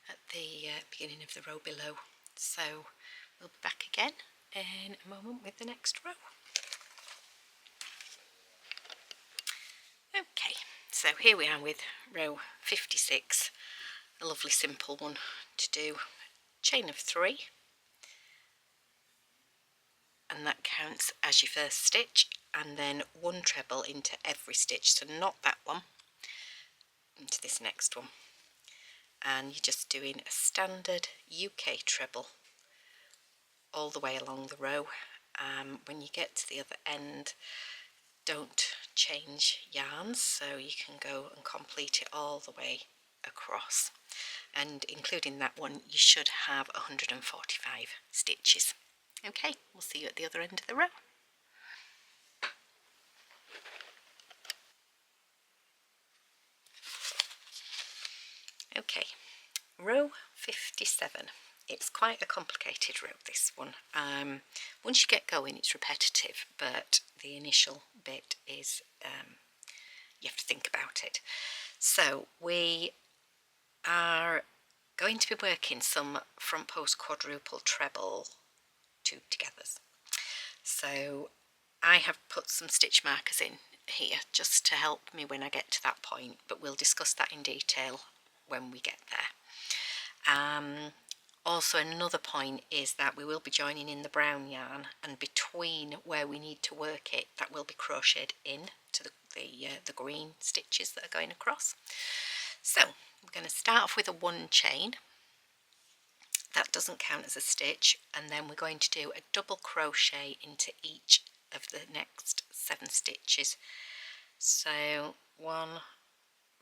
at the beginning of the row below. So we'll be back again in a moment with the next row. Okay, so here we are with row 56, a lovely simple one to do. Chain of 3, and that counts as your first stitch, and then 1 treble into every stitch, so not that one, into this next one, and you're just doing a standard UK treble all the way along the row. When you get to the other end, don't change yarns, so you can go and complete it all the way across, and including that one you should have 145 stitches. Okay, we'll see you at the other end of the row. Okay, row 57. It's quite a complicated row, this one. Once you get going it's repetitive, but the initial bit is you have to think about it. So we are going to be working some front post quadruple treble 2 togethers. So I have put some stitch markers in here just to help me when I get to that point, but we'll discuss that in detail when we get there. Also, another point is that we will be joining in the brown yarn, and between where we need to work it, that will be crocheted in to the green stitches that are going across. So we're going to start off with a 1 chain. That doesn't count as a stitch, and then we're going to do a double crochet into each of the next 7 stitches. So 1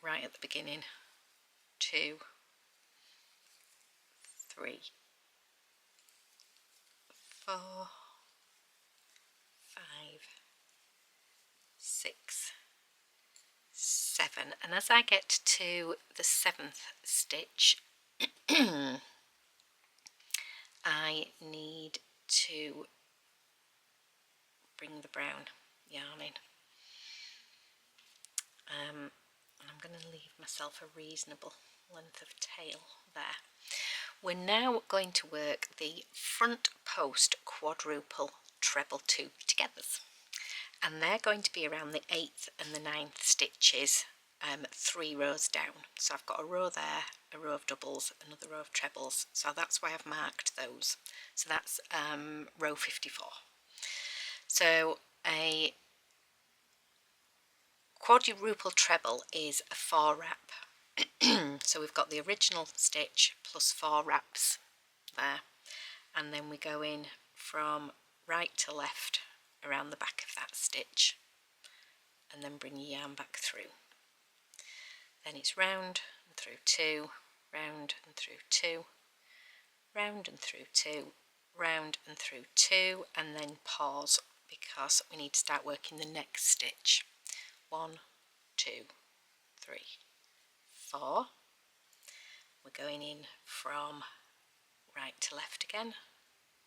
right at the beginning, 2, 3, 4, 5, 6, 7, and as I get to the 7th stitch I need to bring the brown yarn in, and I'm going to leave myself a reasonable length of tail there. We're now going to work the front post quadruple treble 2 togethers, and they're going to be around the 8th and the 9th stitches, 3 rows down. So I've got a row there, a row of doubles, another row of trebles, so that's why I've marked those. So that's row 54. So a quadruple treble is a 4 wrap. So we've got the original stitch plus 4 wraps there, and then we go in from right to left around the back of that stitch, and then bring your yarn back through. Then it's round and through 2, round and through 2, round and through 2, round and through 2, and then pause because we need to start working the next stitch. 1, 2, 3, 4. We're going in from right to left again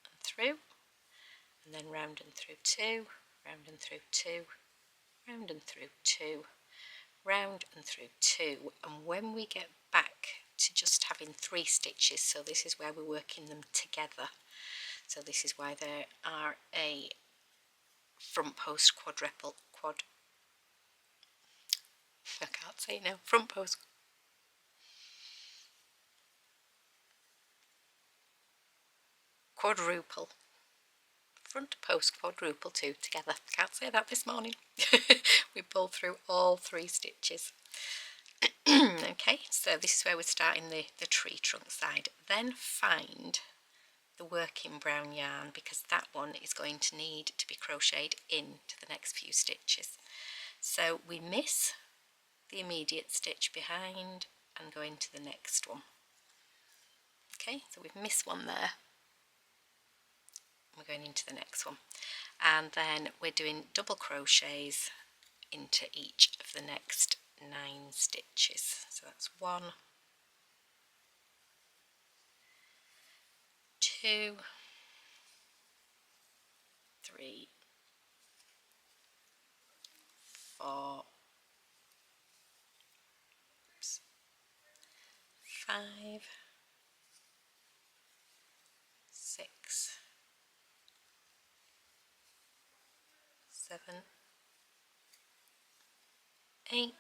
and through, and then round and through 2, round and through 2, round and through 2, round and through 2, and when we get back to just having 3 stitches, so this is where we're working them together, so this is why there are a front post I can't say it now, front post quadruple, front post quadruple 2 together. Can't say that this morning. We pull through all 3 stitches. Okay, so this is where we're starting the tree trunk side. Then find the working brown yarn, because that one is going to need to be crocheted into the next few stitches. So we miss the immediate stitch behind and go into the next one. Okay, so we've missed one there. We're going into the next one, and then we're doing double crochets into each of the next 9 stitches. So that's 1, 2, 3, 4, 5, 6, 7, 8,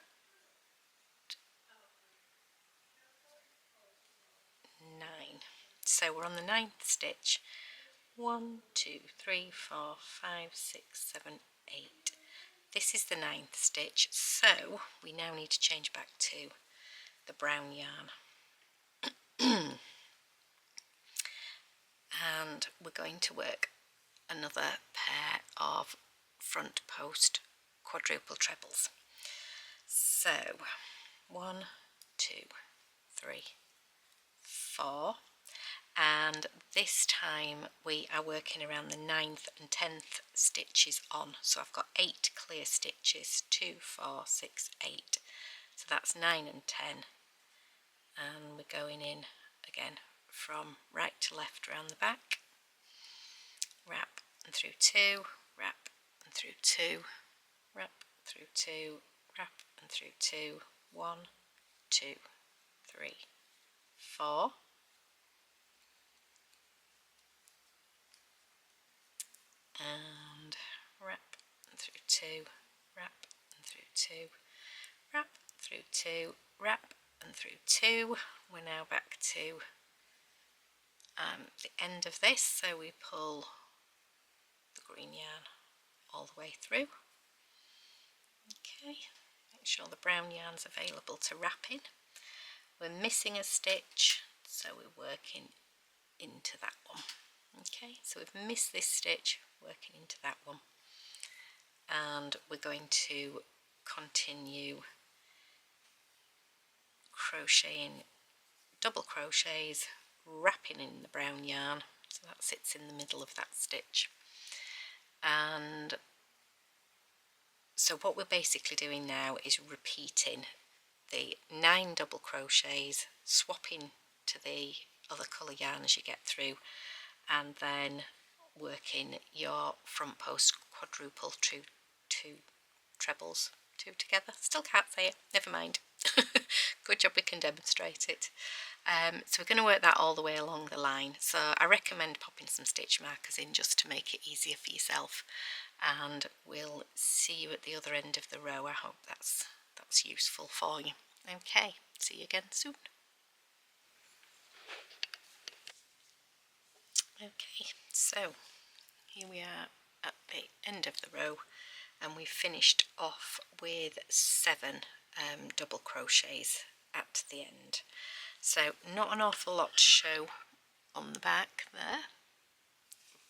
9. So we're on the 9th stitch. 1, 2, 3, 4, 5, 6, 7, 8. This is the 9th stitch, so we now need to change back to the brown yarn. And we're going to work another pair of front post quadruple trebles. So 1, 2, 3, 4, and this time we are working around the 9th and 10th stitches on. So I've got 8 clear stitches, 2, 4, 6, 8. So that's 9 and 10, and we're going in again from right to left around the back, wrap and through 2, wrap and through 2, wrap through 2, wrap and through 2, 1, 2, 3, 4, and wrap and through 2, wrap and through 2, wrap through 2, wrap and through 2. We're now back to the end of this, so we pull the green yarn all the way through. Okay, make sure the brown yarn's available to wrap in. We're missing a stitch, so we're working into that one. Okay, so we've missed this stitch, working into that one, and we're going to continue crocheting double crochets, wrapping in the brown yarn, so that sits in the middle of that stitch. And so what we're basically doing now is repeating the 9 double crochets, swapping to the other colour yarn as you get through, and then working your front post quadruple to 2 trebles, 2 together. Still can't say it, never mind. Good job we can demonstrate it. So we're going to work that all the way along the line. So I recommend popping some stitch markers in just to make it easier for yourself, and we'll see you at the other end of the row. I hope that's useful for you. Okay, see you again soon. Okay, so here we are at the end of the row, and we finished off with 7 double crochets at the end. So not an awful lot to show on the back there,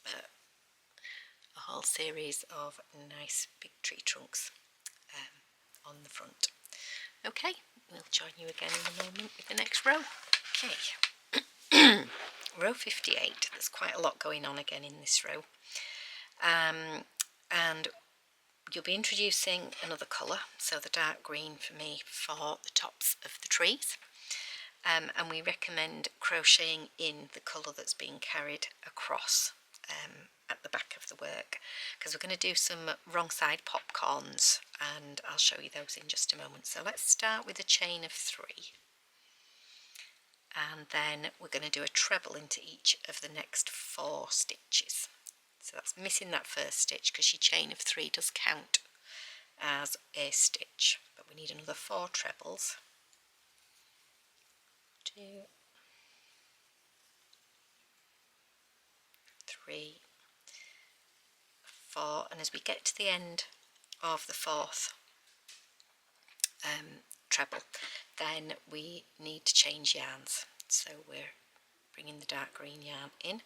but a whole series of nice big tree trunks on the front. Okay, we'll join you again in a moment with the next row. Okay, row 58, there's quite a lot going on again in this row, and you'll be introducing another colour, so the dark green for me for the tops of the trees. And we recommend crocheting in the colour that's being carried across at the back of the work, because we're going to do some wrong side popcorns, and I'll show you those in just a moment. So let's start with a chain of 3, and then we're going to do a treble into each of the next 4 stitches. So that's missing that first stitch, because your chain of 3 does count as a stitch, but we need another 4 trebles. 2, 3, 4, and as we get to the end of the 4th treble, then we need to change yarns. So we're bringing the dark green yarn in,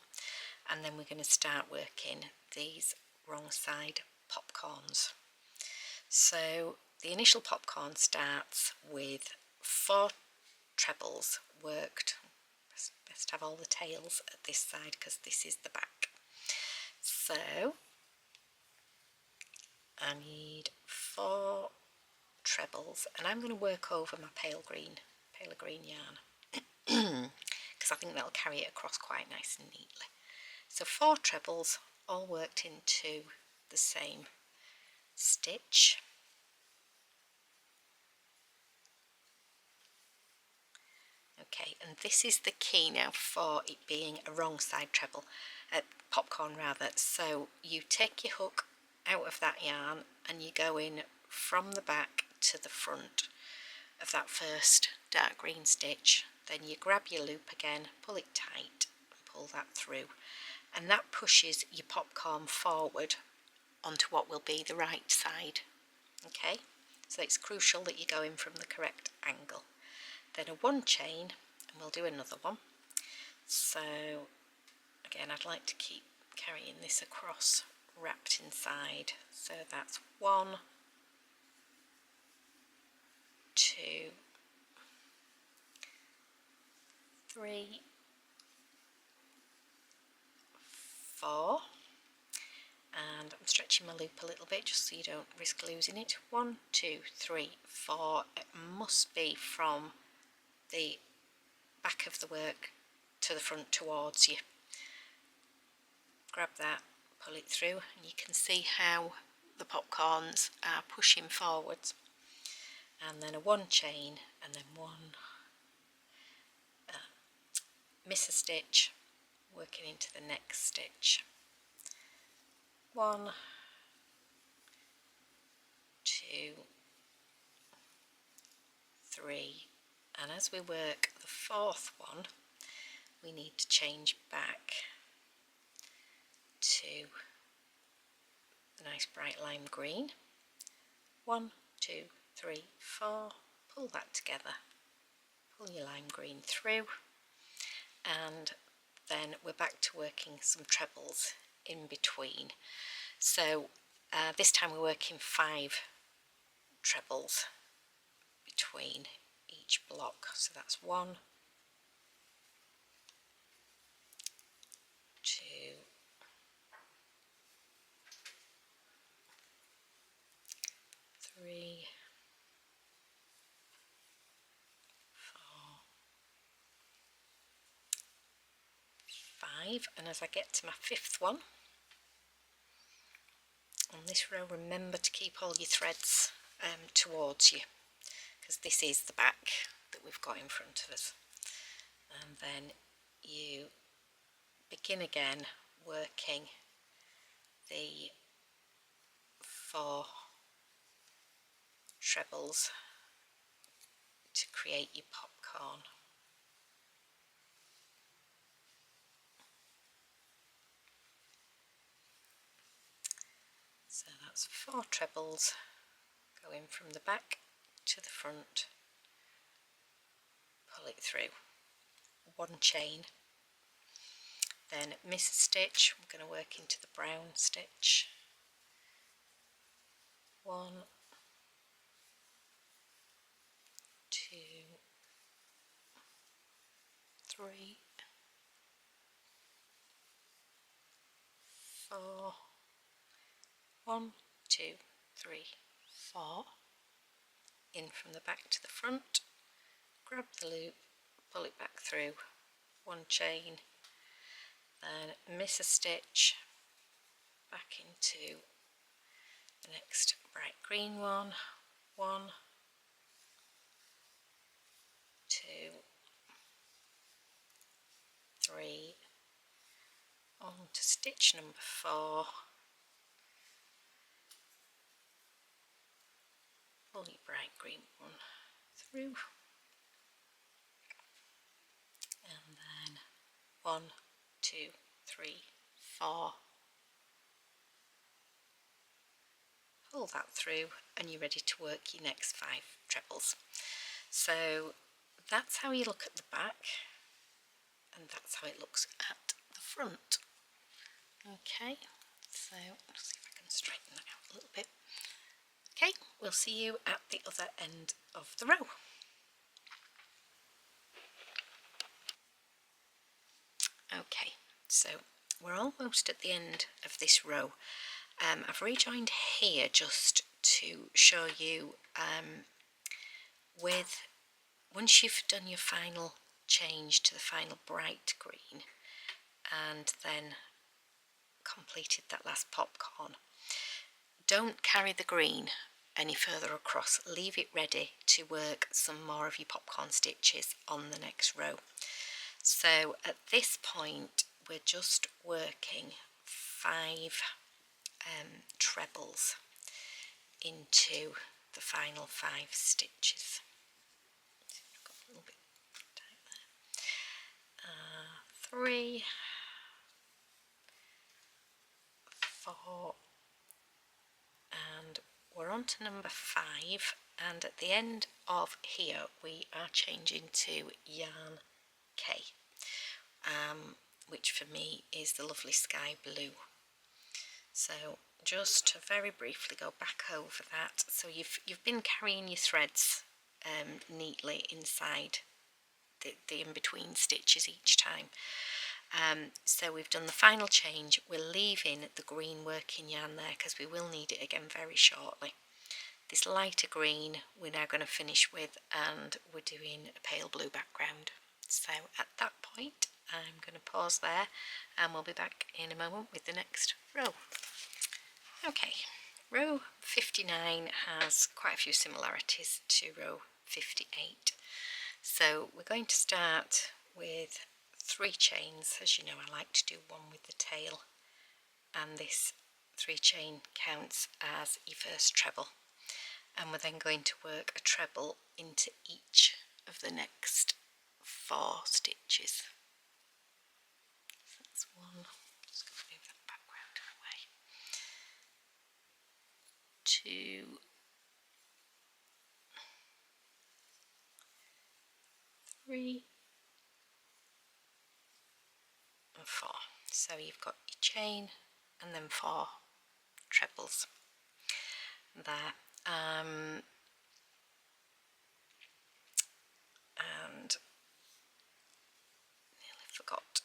and then we're going to start working these wrong side popcorns. So the initial popcorn starts with 4 trebles worked. Best have all the tails at this side because this is the back. So I need 4 trebles, and I'm going to work over my paler green yarn because I think that'll carry it across quite nice and neatly. So 4 trebles all worked into the same stitch. Okay, and this is the key now for it being a wrong side treble, popcorn rather. So you take your hook out of that yarn and you go in from the back to the front of that first dark green stitch. Then you grab your loop again, pull it tight and pull that through, and that pushes your popcorn forward onto what will be the right side. Okay, so it's crucial that you go in from the correct angle. Then a 1 chain, and we'll do another one. So again, I'd like to keep carrying this across wrapped inside, so that's 1, 2, 3, 4, and I'm stretching my loop a little bit just so you don't risk losing it. 1, 2, 3, 4. It must be from the back of the work to the front towards you. Grab that, pull it through, and you can see how the popcorns are pushing forwards. And then a 1 chain, and then 1, miss a stitch, working into the next stitch. 1, 2, 3, and as we work the 4th one, we need to change back to the nice bright lime green. 1, 2, 3, 4, pull that together, pull your lime green through, and then we're back to working some trebles in between. So this time we're working 5 trebles between each block. So that's 1, 2, 3, 4, 5, and as I get to my 5th one on this row, remember to keep all your threads towards you, because this is the back that we've got in front of us. And then you begin again working the 4 trebles to create your popcorn. So that's 4 trebles going from the back to the front, pull it through, 1 chain, then miss a stitch. We're going to work into the brown stitch, 1, 2, 3, 4, 1, 2, 3, 4, in from the back to the front, grab the loop, pull it back through, 1 chain, then miss a stitch, back into the next bright green one, 1, 2, 3, on to stitch number 4, pull your bright green one through, and then 1, 2, 3, 4, pull that through, and you're ready to work your next 5 trebles. So that's how you look at the back, and that's how it looks at the front. Okay, so let's see if I can straighten that out a little bit. Okay, we'll see you at the other end of the row. Okay, so we're almost at the end of this row. I've rejoined here just to show you once you've done your final change to the final bright green and then completed that last popcorn, don't carry the green any further across. Leave it ready to work some more of your popcorn stitches on the next row. So at this point we're just working 5 trebles into the final 5 stitches. Got a little bit tight there. 3, 4, and we're on to number 5, and at the end of here we are changing to yarn K, which for me is the lovely sky blue. So just to very briefly go back over that. So you've been carrying your threads neatly inside the in-between stitches each time. So we've done the final change. We're leaving the green working yarn there because we will need it again very shortly. This lighter green we're now going to finish with, and we're doing a pale blue background. So at that point I'm going to pause there, and we'll be back in a moment with the next row. Okay, row 59 has quite a few similarities to row 58. So we're going to start with 3 chains. As you know, I like to do one with the tail, and this 3 chain counts as your first treble. And we're then going to work a treble into each of the next 4 stitches. That's one. Just going to move that background away. 2, 3, and 4. So you've got your chain and then 4 trebles there. And nearly forgot.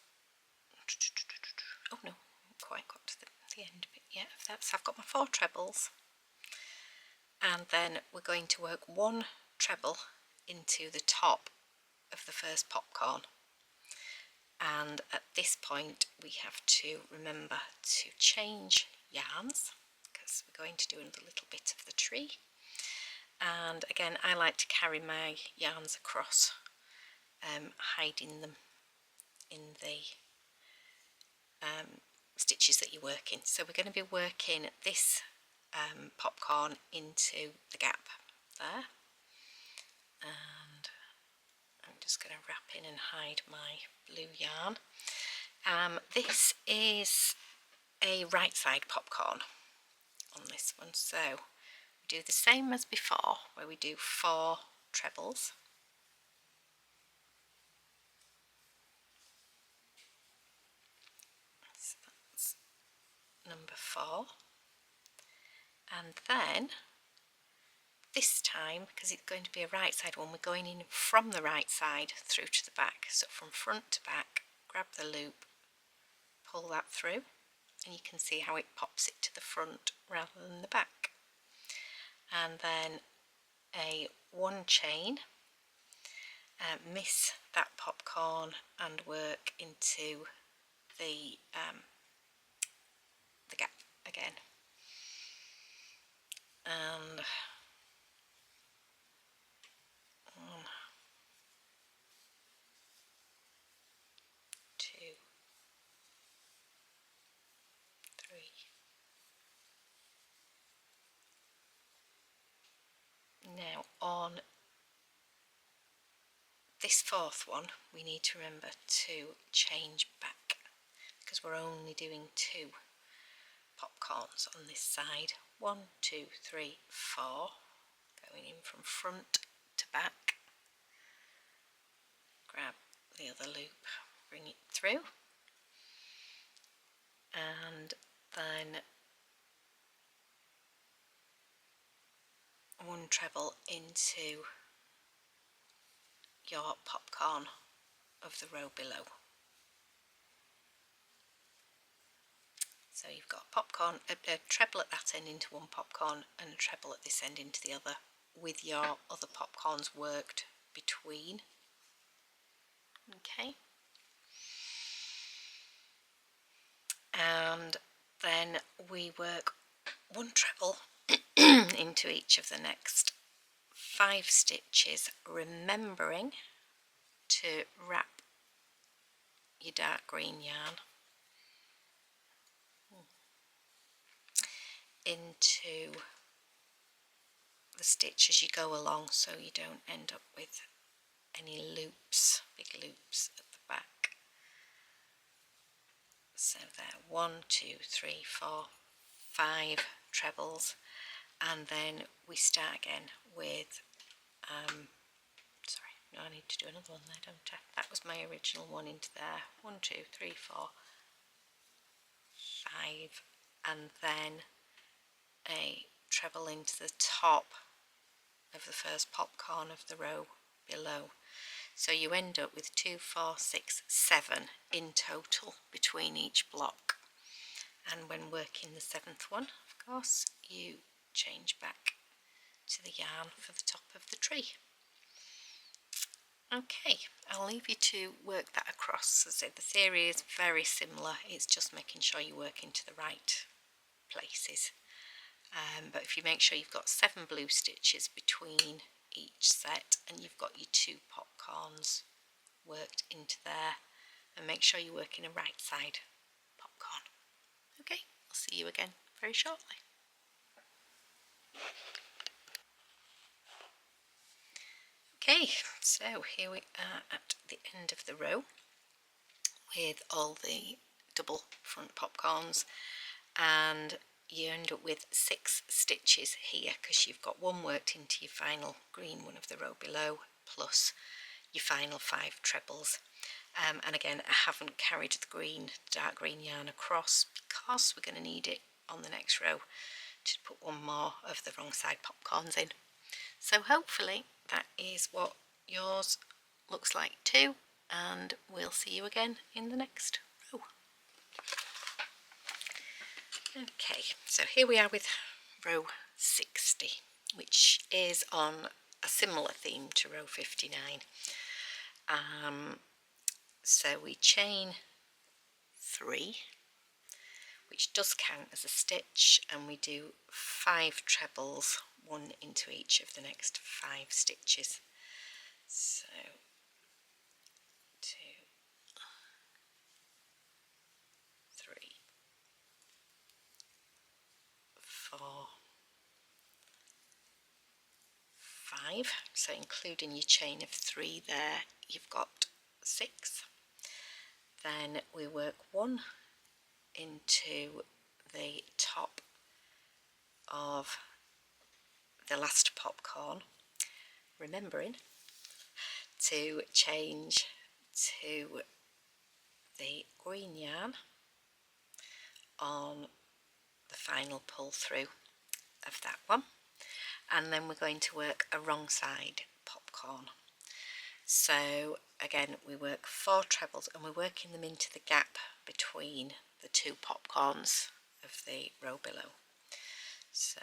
Oh no, haven't quite got to the end of it yet of that. So I've got my 4 trebles, and then we're going to work 1 treble into the top of the first popcorn. And at this point we have to remember to change yarns, because we're going to do another little bit of the tree. And again, I like to carry my yarns across, hiding them in the stitches that you're working. So we're going to be working this popcorn into the gap there, and I'm just going to wrap in and hide my blue yarn. This is a right side popcorn on this one, so we do the same as before, where we do 4 trebles. So that's number 4, and then this time, because it's going to be a right side one, we're going in from the right side through to the back. So from front to back, grab the loop, pull that through, and you can see how it pops it to the front rather than the back. And then a 1 chain, miss that popcorn and work into the gap again. And 1, 2, 3. Now on this 4th one, we need to remember to change back, because we're only doing 2 popcorns on this side. 1, 2, 3, 4, going in from front to back, grab the other loop, bring it through, and then 1 treble into your popcorn of the row below. So you've got popcorn, a treble at that end into 1 popcorn, and a treble at this end into the other, with your other popcorns worked between. Okay. And then we work 1 treble into each of the next 5 stitches, remembering to wrap your dark green yarn into the stitch as you go along, so you don't end up with any loops, big loops at the back. So there, 1, 2, 3, 4, 5 trebles, and then we start again with sorry, no, I need to do another one there, don't I? That was my original one into there. 1, 2, 3, 4, 5, and then a treble into the top of the first popcorn of the row below. So you end up with 2, 4, 6, 7 in total between each block. And when working the 7th one, of course, you change back to the yarn for the top of the tree. Okay, I'll leave you to work that across. As I said, the theory is very similar, it's just making sure you work into the right places. But if you make sure you've got 7 blue stitches between each set, and you've got your 2 popcorns worked into there, and make sure you work in a right side popcorn. Okay, I'll see you again very shortly. Okay, so here we are at the end of the row with all the double front popcorns, and you end up with 6 stitches here because you've got one worked into your final green one of the row below plus your final 5 trebles. And again, I haven't carried the dark green yarn across because we're going to need it on the next row to put one more of the wrong side popcorns in. So hopefully that is what yours looks like too, and we'll see you again in the next row. Okay, so here we are with row 60, which is on a similar theme to row 59. So we chain 3, which does count as a stitch, and we do 5 trebles, 1 into each of the next 5 stitches. So 2, 3, 4, 5, so including your chain of 3 there, you've got 6. Then we work 1 into the top of the last popcorn, remembering to change to the green yarn on the final pull through of that one, and then we're going to work a wrong side popcorn. So again, we work 4 trebles and we're working them into the gap between the 2 popcorns of the row below. So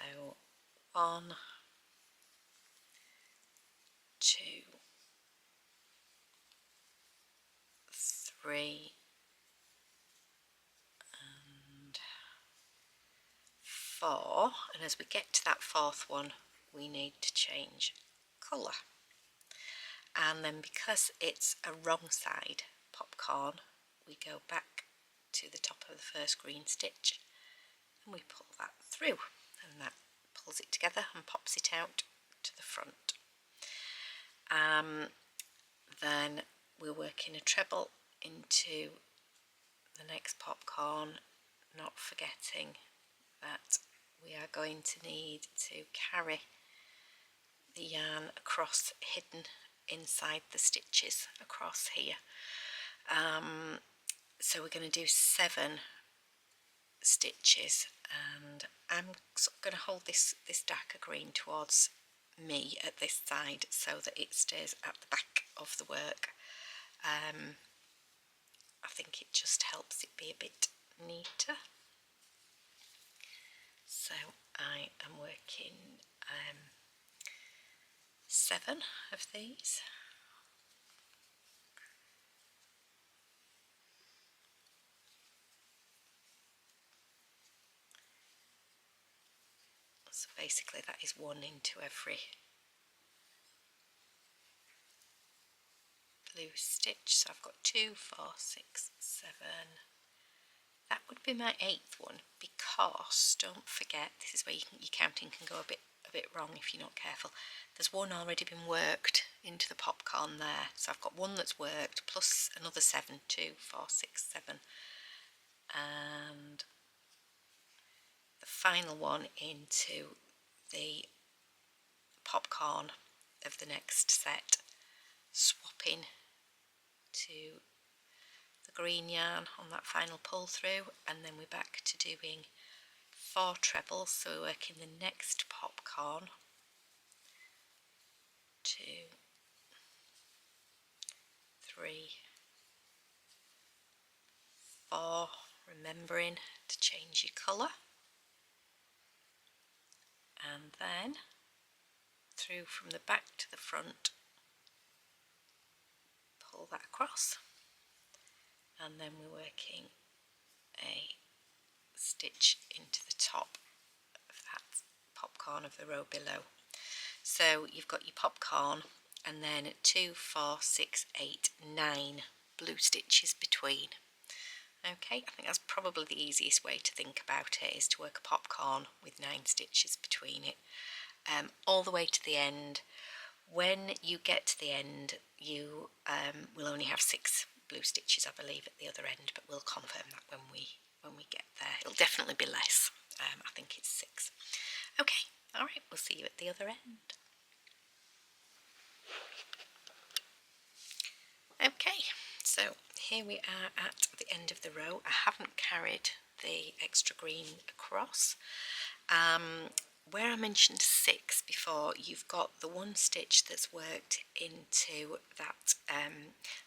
1, 2, 3 and 4, and as we get to that 4th one we need to change colour, and then because it's a wrong side popcorn we go back to the top of the first green stitch and we pull that through, and that pulls it together and pops it out to the front. Then we're working a treble into the next popcorn, not forgetting that we are going to need to carry the yarn across, hidden inside the stitches across here. So we're going to do 7 stitches, and I'm sort of going to hold this darker green towards me at this side so that it stays at the back of the work. I think it just helps it be a bit neater. So I am working 7 of these. So basically that is 1 into every blue stitch. So I've got 2, 4, 6, 7. That would be my 8th one, because don't forget, this is where your counting can go a bit wrong if you're not careful. There's 1 already been worked into the popcorn there, so I've got 1 that's worked plus another 7, 2, 4, 6, 7, and the final one into the popcorn of the next set, swapping to the green yarn on that final pull through, and then we're back to doing 4 trebles, so we're working the next popcorn, 2, 3, 4, remembering to change your colour, and then through from the back to the front, pull that across, and then we're working a stitch into the top of that popcorn of the row below. So you've got your popcorn and then 2, 4, 6, 8, 9 blue stitches between. Okay, I think that's probably the easiest way to think about it, is to work a popcorn with 9 stitches between it, all the way to the end. When you get to the end, you will only have 6 blue stitches, I believe, at the other end, but we'll confirm that when we get there. It'll definitely be less. I think it's 6. Okay, all right, we'll see you at the other end. Okay, so here we are at the end of the row. I haven't carried the extra green across. Where I mentioned 6 before, you've got the one stitch that's worked into that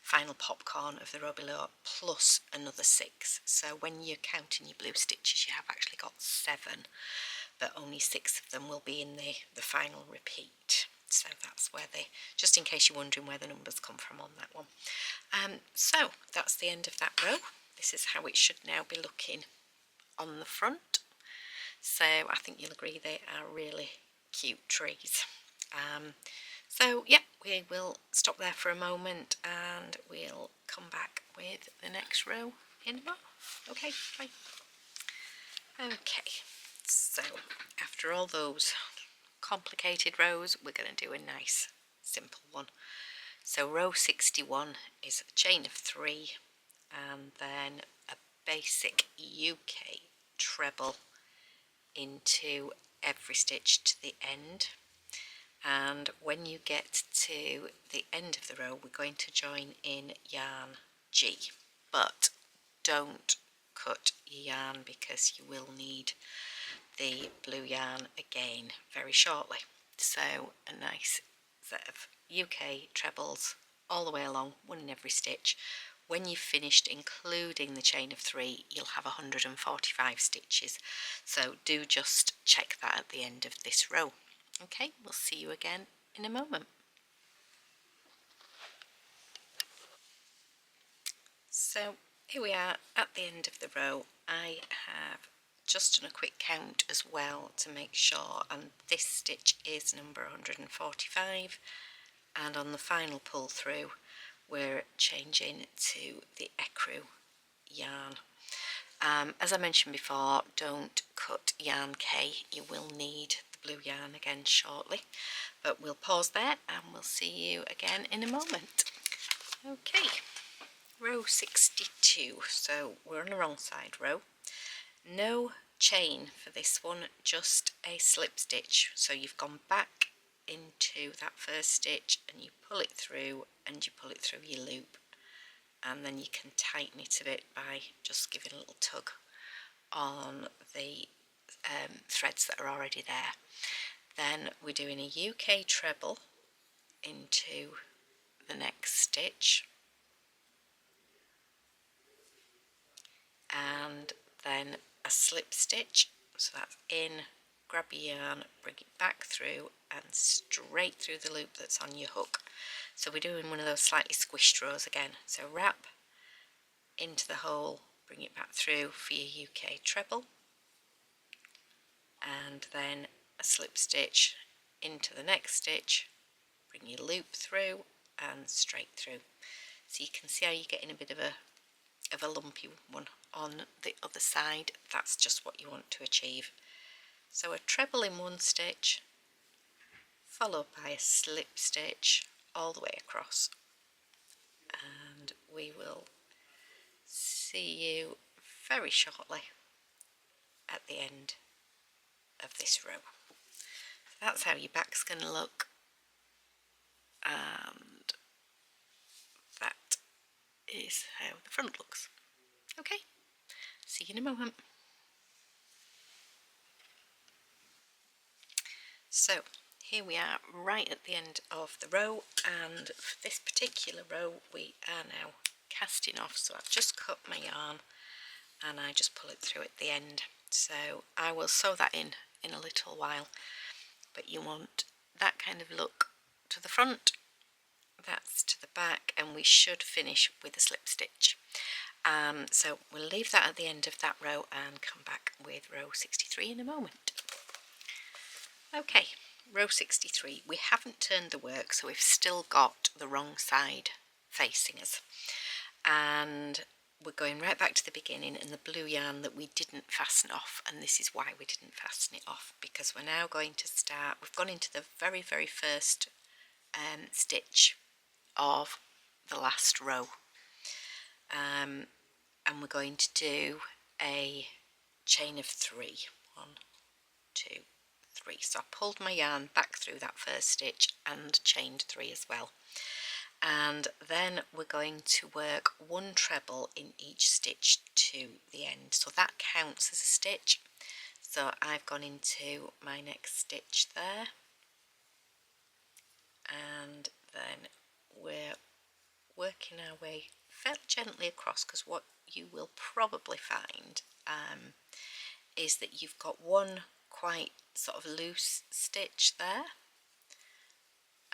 final popcorn of the row below plus another 6. So when you're counting your blue stitches, you have actually got 7, but only 6 of them will be in the final repeat. So that's where they, just in case you're wondering where the numbers come from on that one. So that's the end of that row. This is how it should now be looking on the front. So I think you'll agree they are really cute trees. So yeah, we will stop there for a moment and we'll come back with the next row in a moment. Okay, bye. Okay, so after all those complicated rows, we're going to do a nice simple one. So row 61 is a chain of 3 and then a basic UK treble into every stitch to the end, and when you get to the end of the row we're going to join in yarn G, but don't cut your yarn because you will need the blue yarn again very shortly. So a nice set of UK trebles all the way along, one in every stitch. When you've finished including the chain of 3, you'll have 145 stitches. So do just check that at the end of this row. Okay, we'll see you again in a moment. So here we are at the end of the row. I have just done a quick count as well to make sure, and this stitch is number 145, and on the final pull through we're changing to the ecru yarn. As I mentioned before, don't cut yarn K, you will need the blue yarn again shortly, but we'll pause there and we'll see you again in a moment. Okay, row 62, so we're on the wrong side row. No chain for this one, just a slip stitch. So you've gone back into that first stitch and you pull it through and you pull it through your loop, and then you can tighten it a bit by just giving a little tug on the threads that are already there. Then we're doing a UK treble into the next stitch, and then a slip stitch, so that's in, grab your yarn, bring it back through and straight through the loop that's on your hook. So we're doing one of those slightly squished rows again. So wrap into the hole, bring it back through for your UK treble, and then a slip stitch into the next stitch, bring your loop through and straight through. So you can see how you're getting a bit of a lumpy one on the other side. That's just what you want to achieve. So a treble in one stitch, followed by a slip stitch all the way across, and we will see you very shortly at the end of this row. That's how your back's going to look, and that is how the front looks. Okay, see you in a moment. So here we are right at the end of the row, and for this particular row we are now casting off. So I've just cut my yarn and I just pull it through at the end. So I will sew that in a little while, but you want that kind of look to the front, that's to the back, and we should finish with a slip stitch. So we'll leave that at the end of that row and come back with row 63 in a moment. Okay, row 63, we haven't turned the work, so we've still got the wrong side facing us, and we're going right back to the beginning and the blue yarn that we didn't fasten off, and this is why we didn't fasten it off, because we're now going to start, we've gone into the very first stitch of the last row, and we're going to do a chain of 3. 1, 2, 3. So I pulled my yarn back through that first stitch and chained 3 as well. And then we're going to work 1 treble in each stitch to the end, so that counts as a stitch. So I've gone into my next stitch there, and then we're working our way fairly gently across, because what you will probably find is that you've got one quite sort of loose stitch there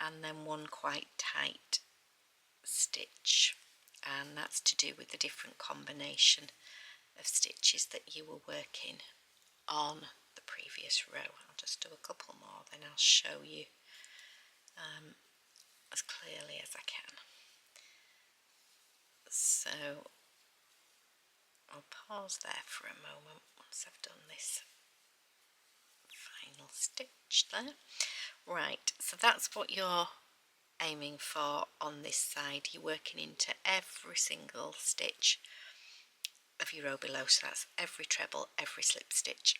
and then one quite tight stitch, and that's to do with the different combination of stitches that you were working on the previous row. I'll just do a couple more, then I'll show you as clearly as I can. So I'll pause there for a moment once I've done this final stitch there. Right, so that's what you're aiming for on this side. You're working into every single stitch of your row below, so that's every treble, every slip stitch.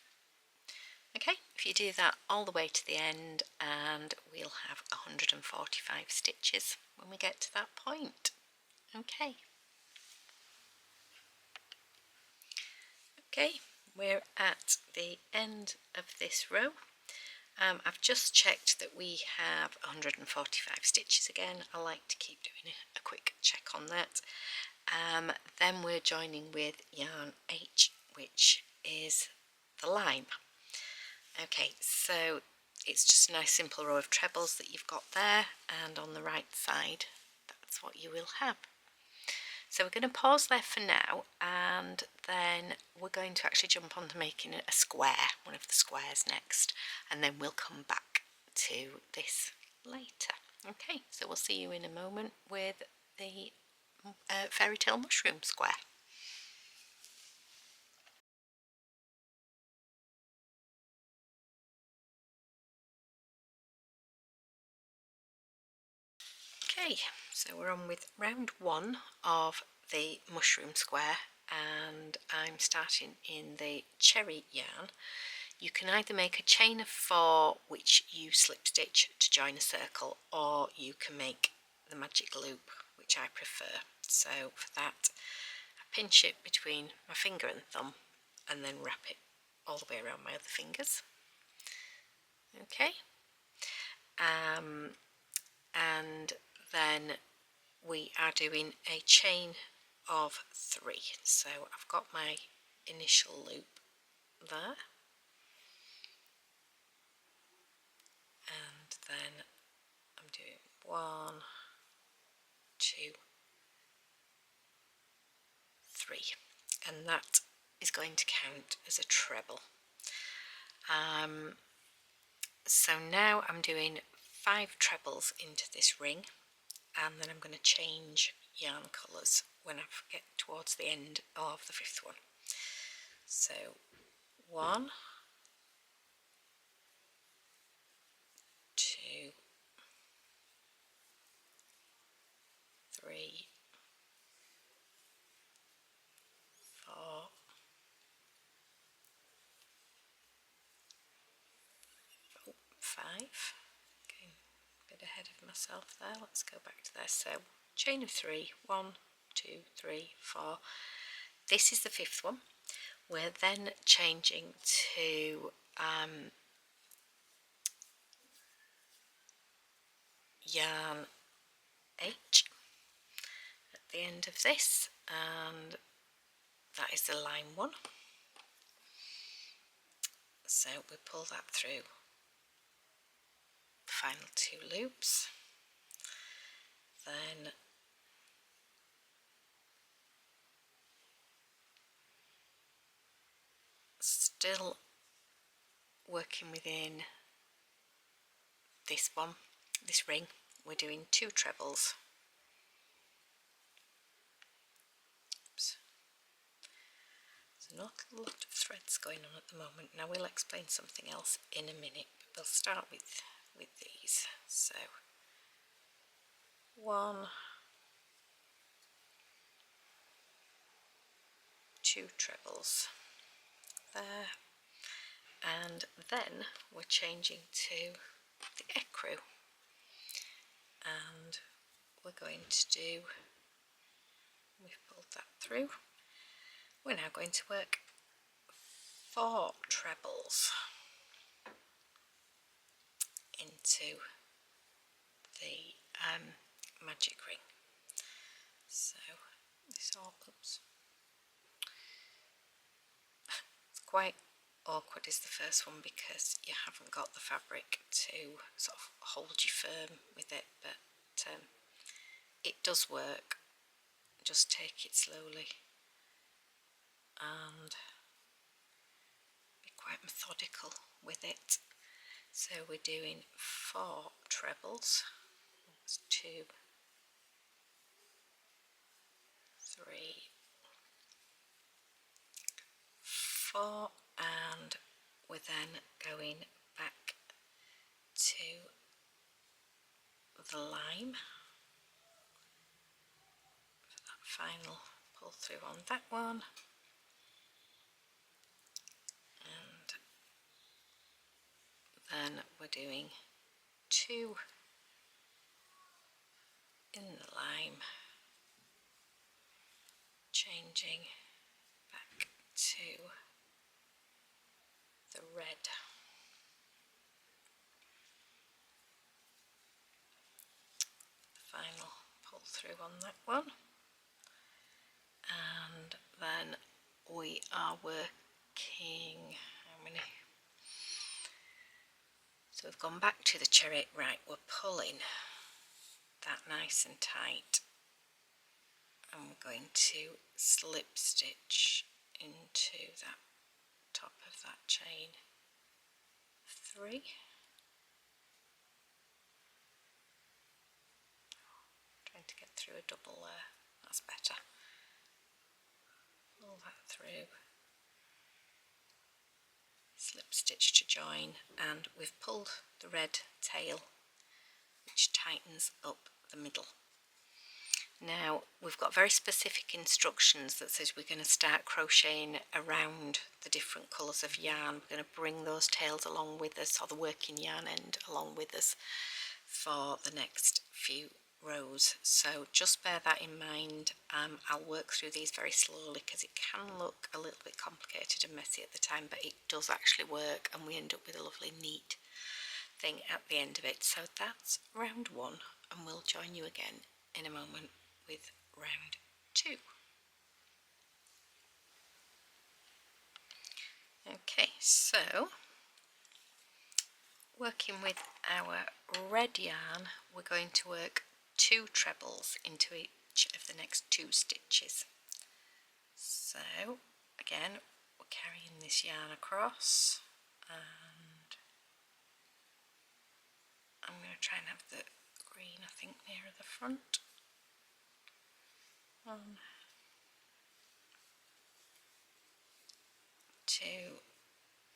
Okay, if you do that all the way to the end, and we'll have 145 stitches when we get to that point. Okay. Okay, we're at the end of this row. I've just checked that we have 145 stitches again. I like to keep doing a quick check on that. Then we're joining with yarn H, which is the lime. Okay, so it's just a nice simple row of trebles that you've got there, and on the right side that's what you will have. So we're going to pause there for now, and then we're going to actually jump on to making a square, one of the squares next, and then we'll come back to this later. Okay, so we'll see you in a moment with the fairytale mushroom square. Okay, so we're on with round 1 of the mushroom square, and I'm starting in the cherry yarn. You can either make a chain of 4 which you slip stitch to join a circle, or you can make the magic loop, which I prefer. So for that, I pinch it between my finger and thumb and then wrap it all the way around my other fingers. Okay, and then we are doing a chain of 3. So I've got my initial loop there, and then I'm doing 1, 2, 3, and that is going to count as a treble. So now I'm doing 5 trebles into this ring, and then I'm going to change yarn colours when I get towards the end of the 5th one. So 1, 2, 3, 4, 5. Getting a bit ahead of myself there. Let's go back to there. So chain of 3, 1, 2, 3, 4. This is the 5th one. We're then changing to yarn H at the end of this, and that is the line 1. So we pull that through the final 2 loops, then still working within this one, this ring, we're doing 2 trebles. Oops. There's not a lot of threads going on at the moment. Now we'll explain something else in a minute, but we'll start with these. So 1, 2 trebles there, and then we're changing to the ecru, and we're going to do, we've pulled that through, we're now going to work 4 trebles into the magic ring. So this all, oops, it's quite awkward is the first one because you haven't got the fabric to sort of hold you firm with it, but it does work. Just take it slowly and be quite methodical with it. So we're doing 4 trebles. That's 2, 3, 4, and we're then going back to the lime for that final pull through on that one, and then we're doing 2 in the lime, changing back to the red, the final pull through on that one, and then we are working, how many? So we've gone back to the cherry, right, we're pulling that nice and tight, and we're going to slip stitch into that top of that chain 3, trying to get through a double there, that's better, pull that through, slip stitch to join, and we've pulled the red tail which tightens up the middle. Now we've got very specific instructions that says we're going to start crocheting around the different colours of yarn. We're going to bring those tails along with us, or the working yarn end along with us, for the next few rows. So just bear that in mind. I'll work through these very slowly because it can look a little bit complicated and messy at the time, but it does actually work, and we end up with a lovely neat thing at the end of it. So that's round 1, and we'll join you again in a moment with round 2. Okay, so working with our red yarn, we're going to work 2 trebles into each of the next 2 stitches. So again, we're carrying this yarn across, and I'm going to try and have the green, I think, nearer the front. 1, 2,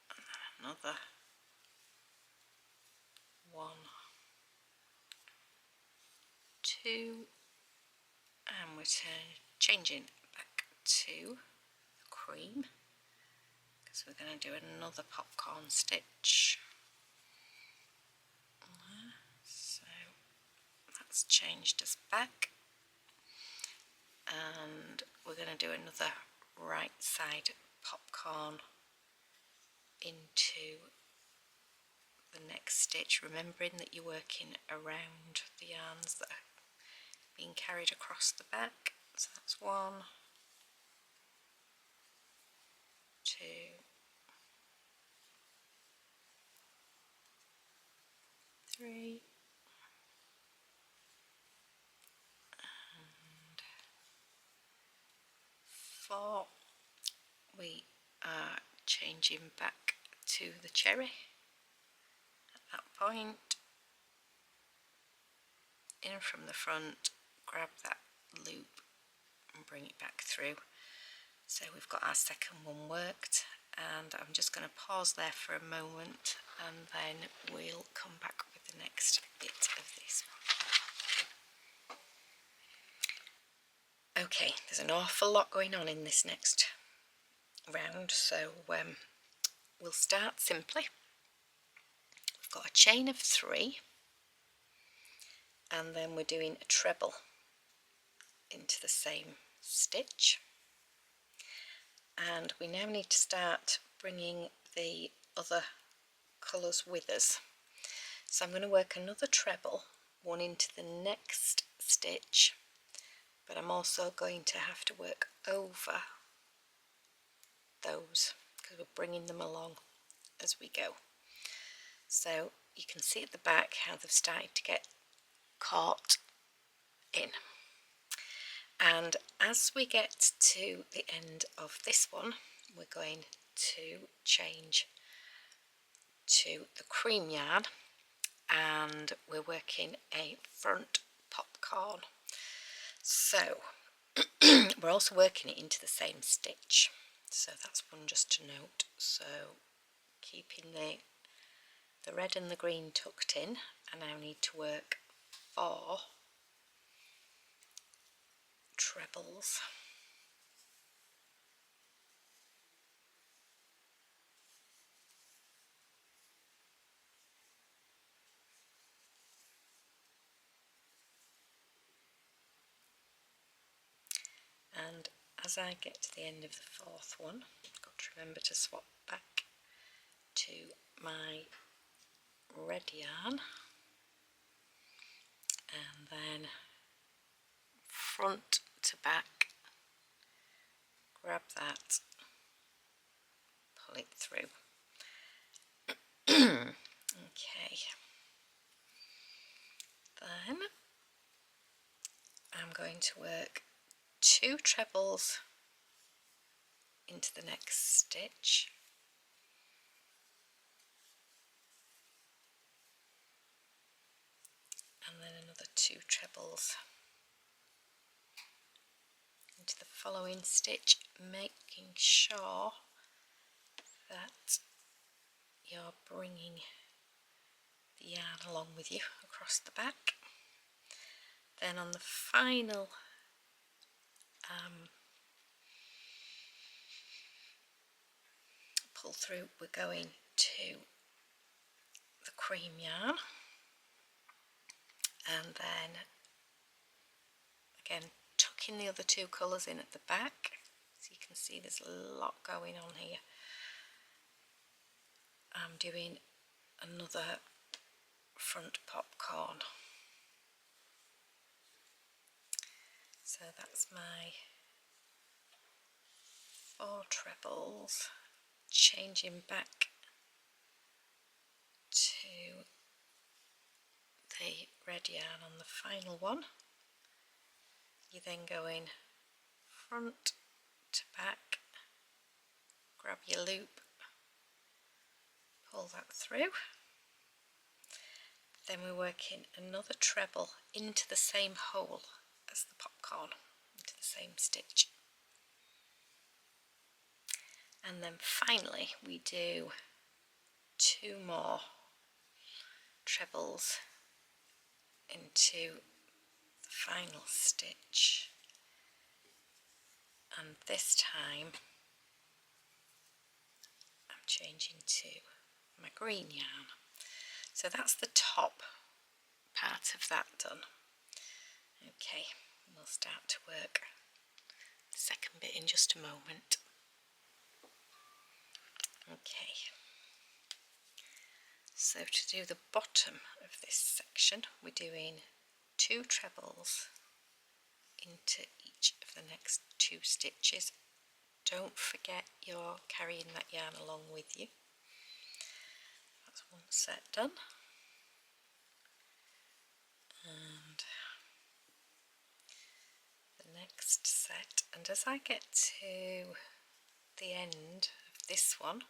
and another 1, 2, and we're changing back to the cream because we're going to do another popcorn stitch. So that's changed us back, and we're going to do another right side popcorn into the next stitch, remembering that you're working around the yarns that are being carried across the back. So that's 1, 2, 3, and 4. We are changing back to the cherry at that point, in from the front, grab that loop and bring it back through. So we've got our second one worked, and I'm just going to pause there for a moment, and then we'll come back with the next bit of this one. Okay, there's an awful lot going on in this next round. So we'll start simply. We've got a chain of 3, and then we're doing a treble into the same stitch, and we now need to start bringing the other colours with us. So I'm going to work another treble, one into the next stitch, but I'm also going to have to work over those because we're bringing them along as we go. So you can see at the back how they've started to get caught in. And as we get to the end of this one, we're going to change to the cream yarn, and we're working a front popcorn. So we're also working it into the same stitch, so that's one just to note. So keeping the red and the green tucked in, I now need to work 4 trebles. And as I get to the end of the 4th one, I've got to remember to swap back to my red yarn, and then front to back, grab that, pull it through. Okay, then I'm going to work 2 trebles into the next stitch, and then another 2 trebles into the following stitch, making sure that you're bringing the yarn along with you across the back. Then on the final pull through, we're going to the cream yarn, and then again tucking the other 2 colours in at the back, so you can see there's a lot going on here. I'm doing another front popcorn, so that's my 4 trebles, changing back to the red yarn on the final one. You then go in front to back, grab your loop, pull that through. Then we're working another treble into the same hole as the popcorn, into the same stitch. And then finally we do 2 more trebles into the final stitch, and this time I'm changing to my green yarn. So that's the top part of that done. Okay, we'll start to work the second bit in just a moment. Okay, so to do the bottom of this section, we're doing 2 trebles into each of the next 2 stitches. Don't forget you're carrying that yarn along with you. That's one set done. And the next set, and as I get to the end of this one,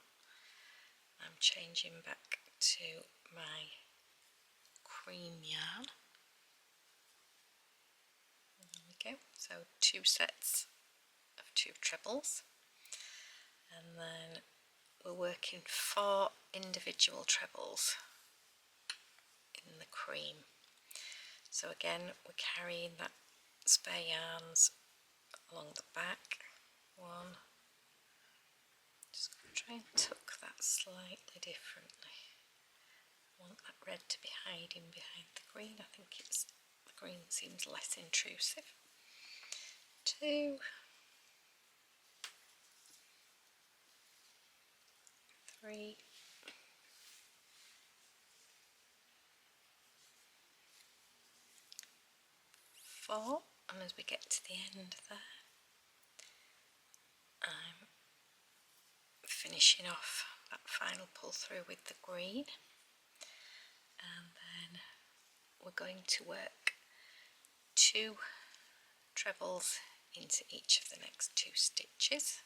I'm changing back to my cream yarn. There we go, so 2 sets of 2 trebles, and then we're working 4 individual trebles in the cream. So again, we're carrying that spare yarns along the back, 1, try and tuck that slightly differently. I want that red to be hiding behind the green. I think the green seems less intrusive. 2, 3, 4, and as we get to the end there, I'm finishing off that final pull through with the green, and then we're going to work 2 trebles into each of the next 2 stitches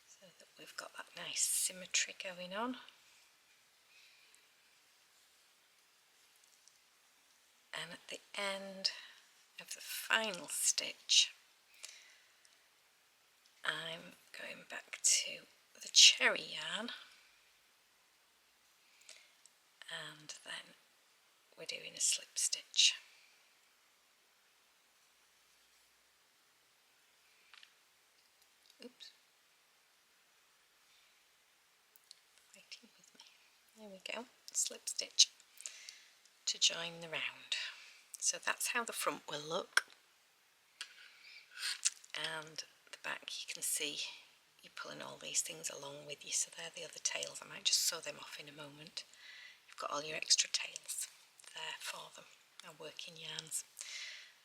so that we've got that nice symmetry going on. And at the end of the final stitch, I'm going back to the cherry yarn, and then we're doing a slip stitch. Oops, fighting with me. There we go, slip stitch to join the round. So that's how the front will look, and the back you can see you're pulling all these things along with you, so they're the other tails. I might just sew them off in a moment. You've got all your extra tails there for them, our working yarns.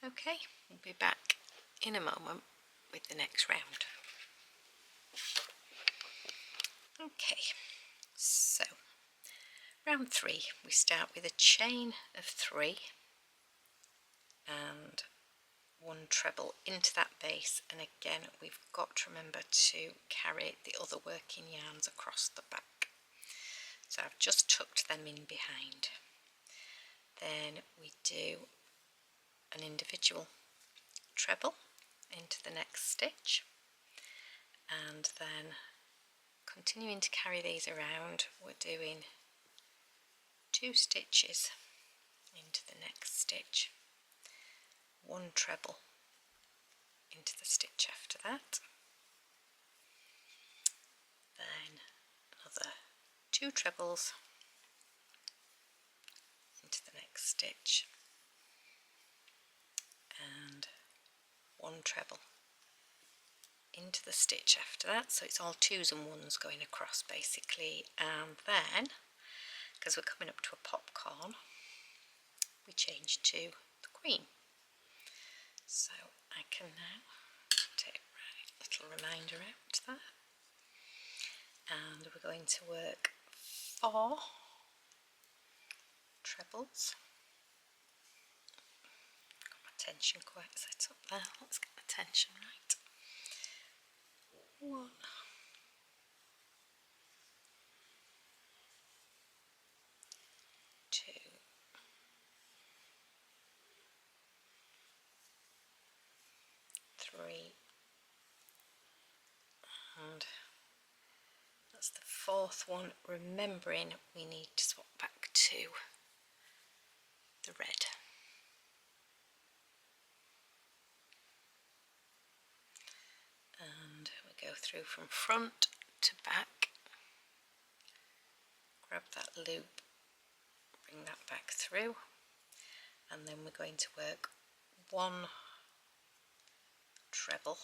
Okay, we'll be back in a moment with the next round. Okay, so round 3, we start with a chain of 3 and 1 treble into that base, and again we've got to remember to carry the other working yarns across the back. So I've just tucked them in behind. Then we do an individual treble into the next stitch, and then continuing to carry these around, we're doing 2 stitches into the next stitch, 1 treble into the stitch after that, then another 2 trebles into the next stitch, and 1 treble into the stitch after that. So it's all 2s and 1s going across basically, and then because we're coming up to a popcorn, we change to the green. So I can now take a little reminder out there, and we're going to work 4 trebles. Got my tension quite set up there. Let's get the tension right. 1, 2, 3, and that's the 4th one, remembering we need to swap back to the red. And we go through from front to back, grab that loop, bring that back through, and then we're going to work 1 treble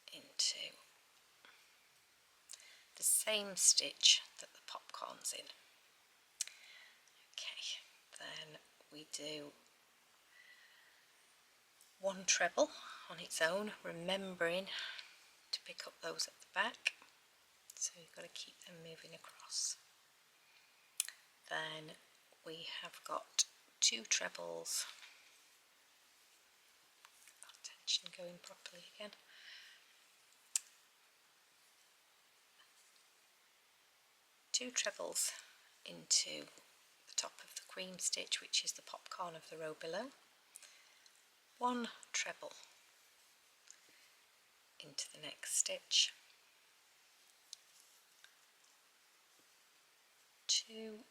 into the same stitch that the popcorn's in. Okay, then we do 1 treble on its own, remembering to pick up those at the back, so you've got to keep them moving across. Then we have got 2 trebles, tension going properly again, 2 trebles into the top of the cream stitch, which is the popcorn of the row below, 1 treble into the next stitch, 2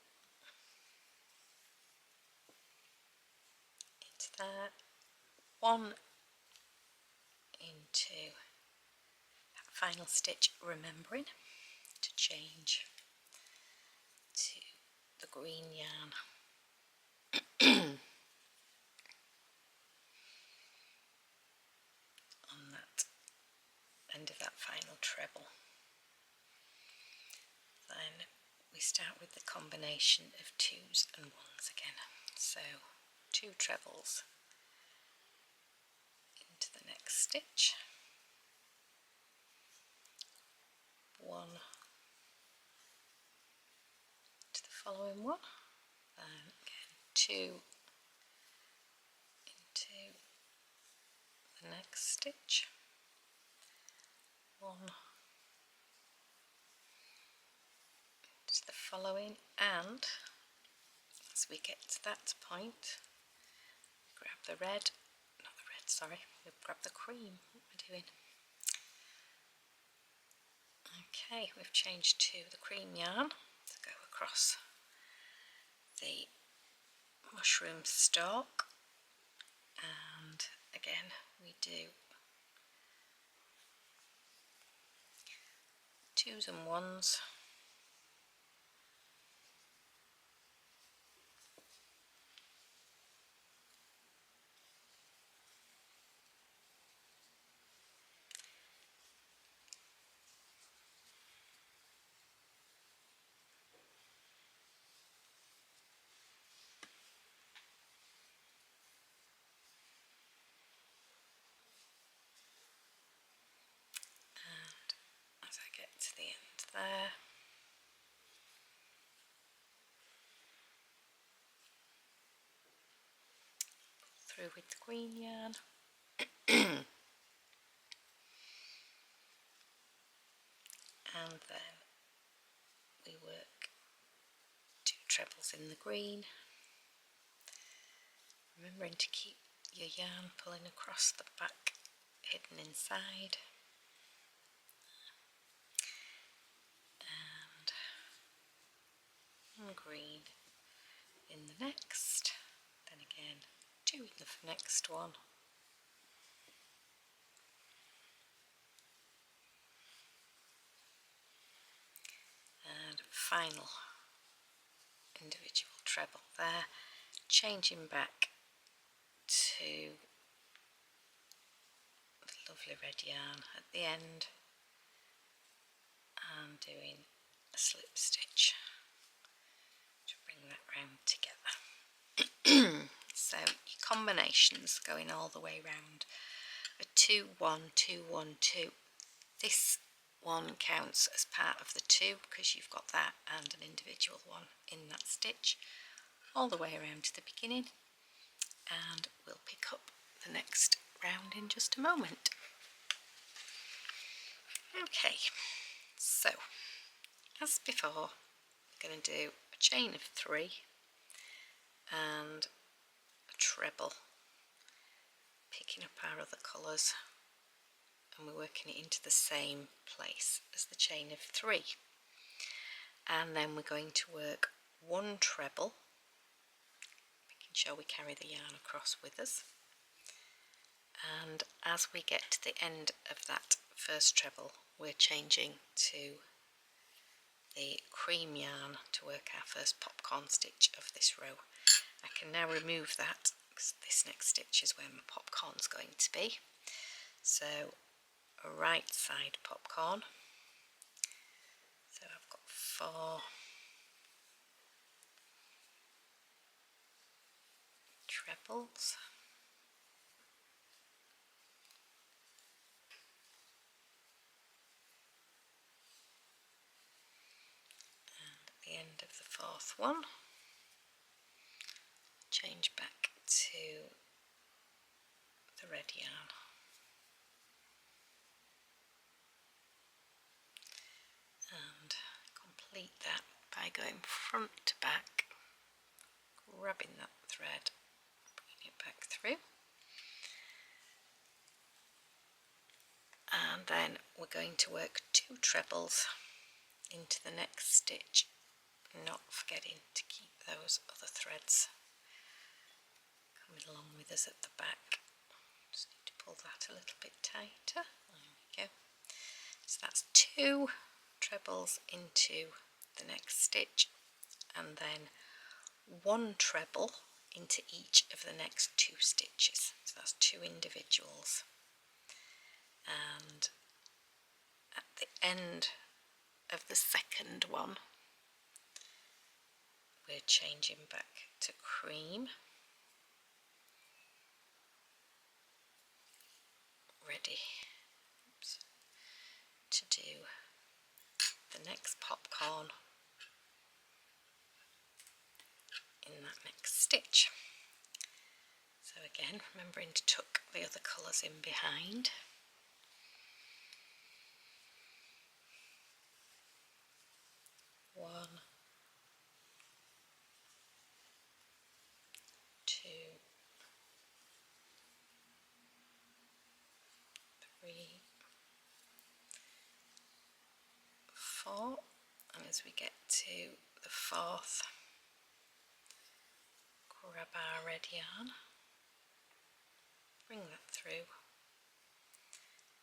into that, 1 into final stitch, remembering to change to the green yarn. On that end of that final treble. Then we start with the combination of 2s and 1s again. So 2 trebles into the next stitch, 1 to the following one, and again 2 into the next stitch, 1 to the following, and as we get to that point, grab the red, not the red, sorry, we grab the cream. What am I doing? Okay, we've changed to the cream yarn to go across the mushroom stalk, and again we do 2s and 1s, and as I get to the end there, through with the green yarn, and then we work 2 trebles in the green, remembering to keep your yarn pulling across the back, hidden inside, and 1 green in the next, then again 2 in the next one, and final individual treble there, changing back to the lovely red yarn at the end and doing a slip stitch to bring that round together. So your combinations going all the way round are 2 1 2 1 2. This one counts as part of the 2 because you've got that and an individual one in that stitch all the way around to the beginning, and we'll pick up the next round in just a moment. Okay, so as before, we're going to do a chain of 3 and a treble, picking up our other colours, and we're working it into the same place as the chain of 3, and then we're going to work 1 treble, making sure we carry the yarn across with us, and as we get to the end of that first treble we're changing to the cream yarn to work our first popcorn stitch of this row. I can now remove that because this next stitch is where my popcorn's going to be. So a right side popcorn, so I've got 4 trebles, and at the end of the 4th one change back to the red yarn, and complete that by going front to back, grabbing that thread, bringing it back through, and then we're going to work 2 trebles into the next stitch, not forgetting to keep those other threads coming along with us at the back. Just need to pull that a little bit tighter, there we go, So that's 2 trebles into the next stitch, and then 1 treble into each of the next 2 stitches. So that's 2 individuals. And at the end of the second one, we're changing back to cream, ready to do the next popcorn in that next stitch. So again, remembering to tuck the other colours in behind. One, 2, 3, 4, and as we get to the 4th, grab our red yarn, bring that through,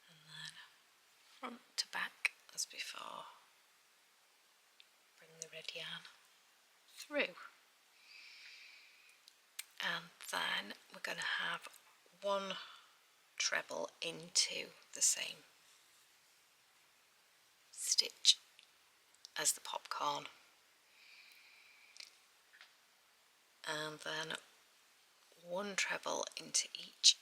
and then front to back as before, bring the red yarn through, and then we're going to have 1 treble into the same stitch as the popcorn, and then 1 treble into each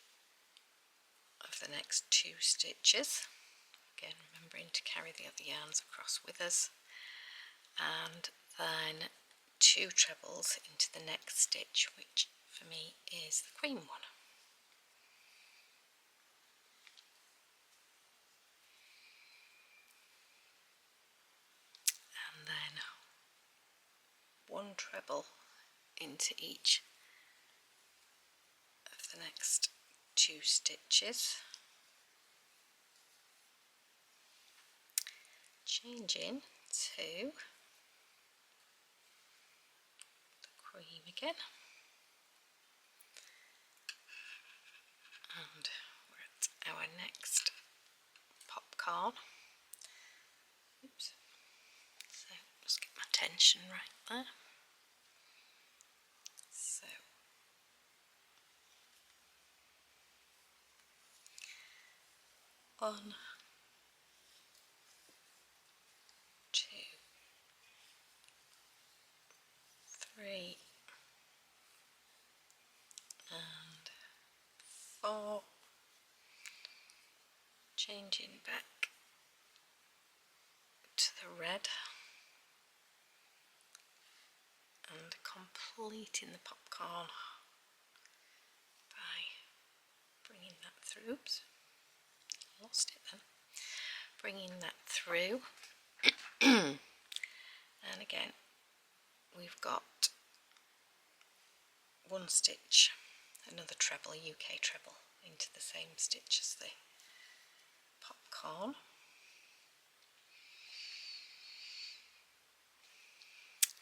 of the next 2 stitches, again remembering to carry the other yarns across with us, and then 2 trebles into the next stitch, which for me is the cream one. And then 1 treble into each of the next 2 stitches, changing to the cream again, and we're at our next popcorn. Oops. So just get my tension right there. So 1, 2, 3, and 4, changing back to the red and completing the popcorn by bringing that through. Oops, lost it then. Bringing that through, and again we've got 1 stitch, another treble, a UK treble, into the same stitch as the popcorn,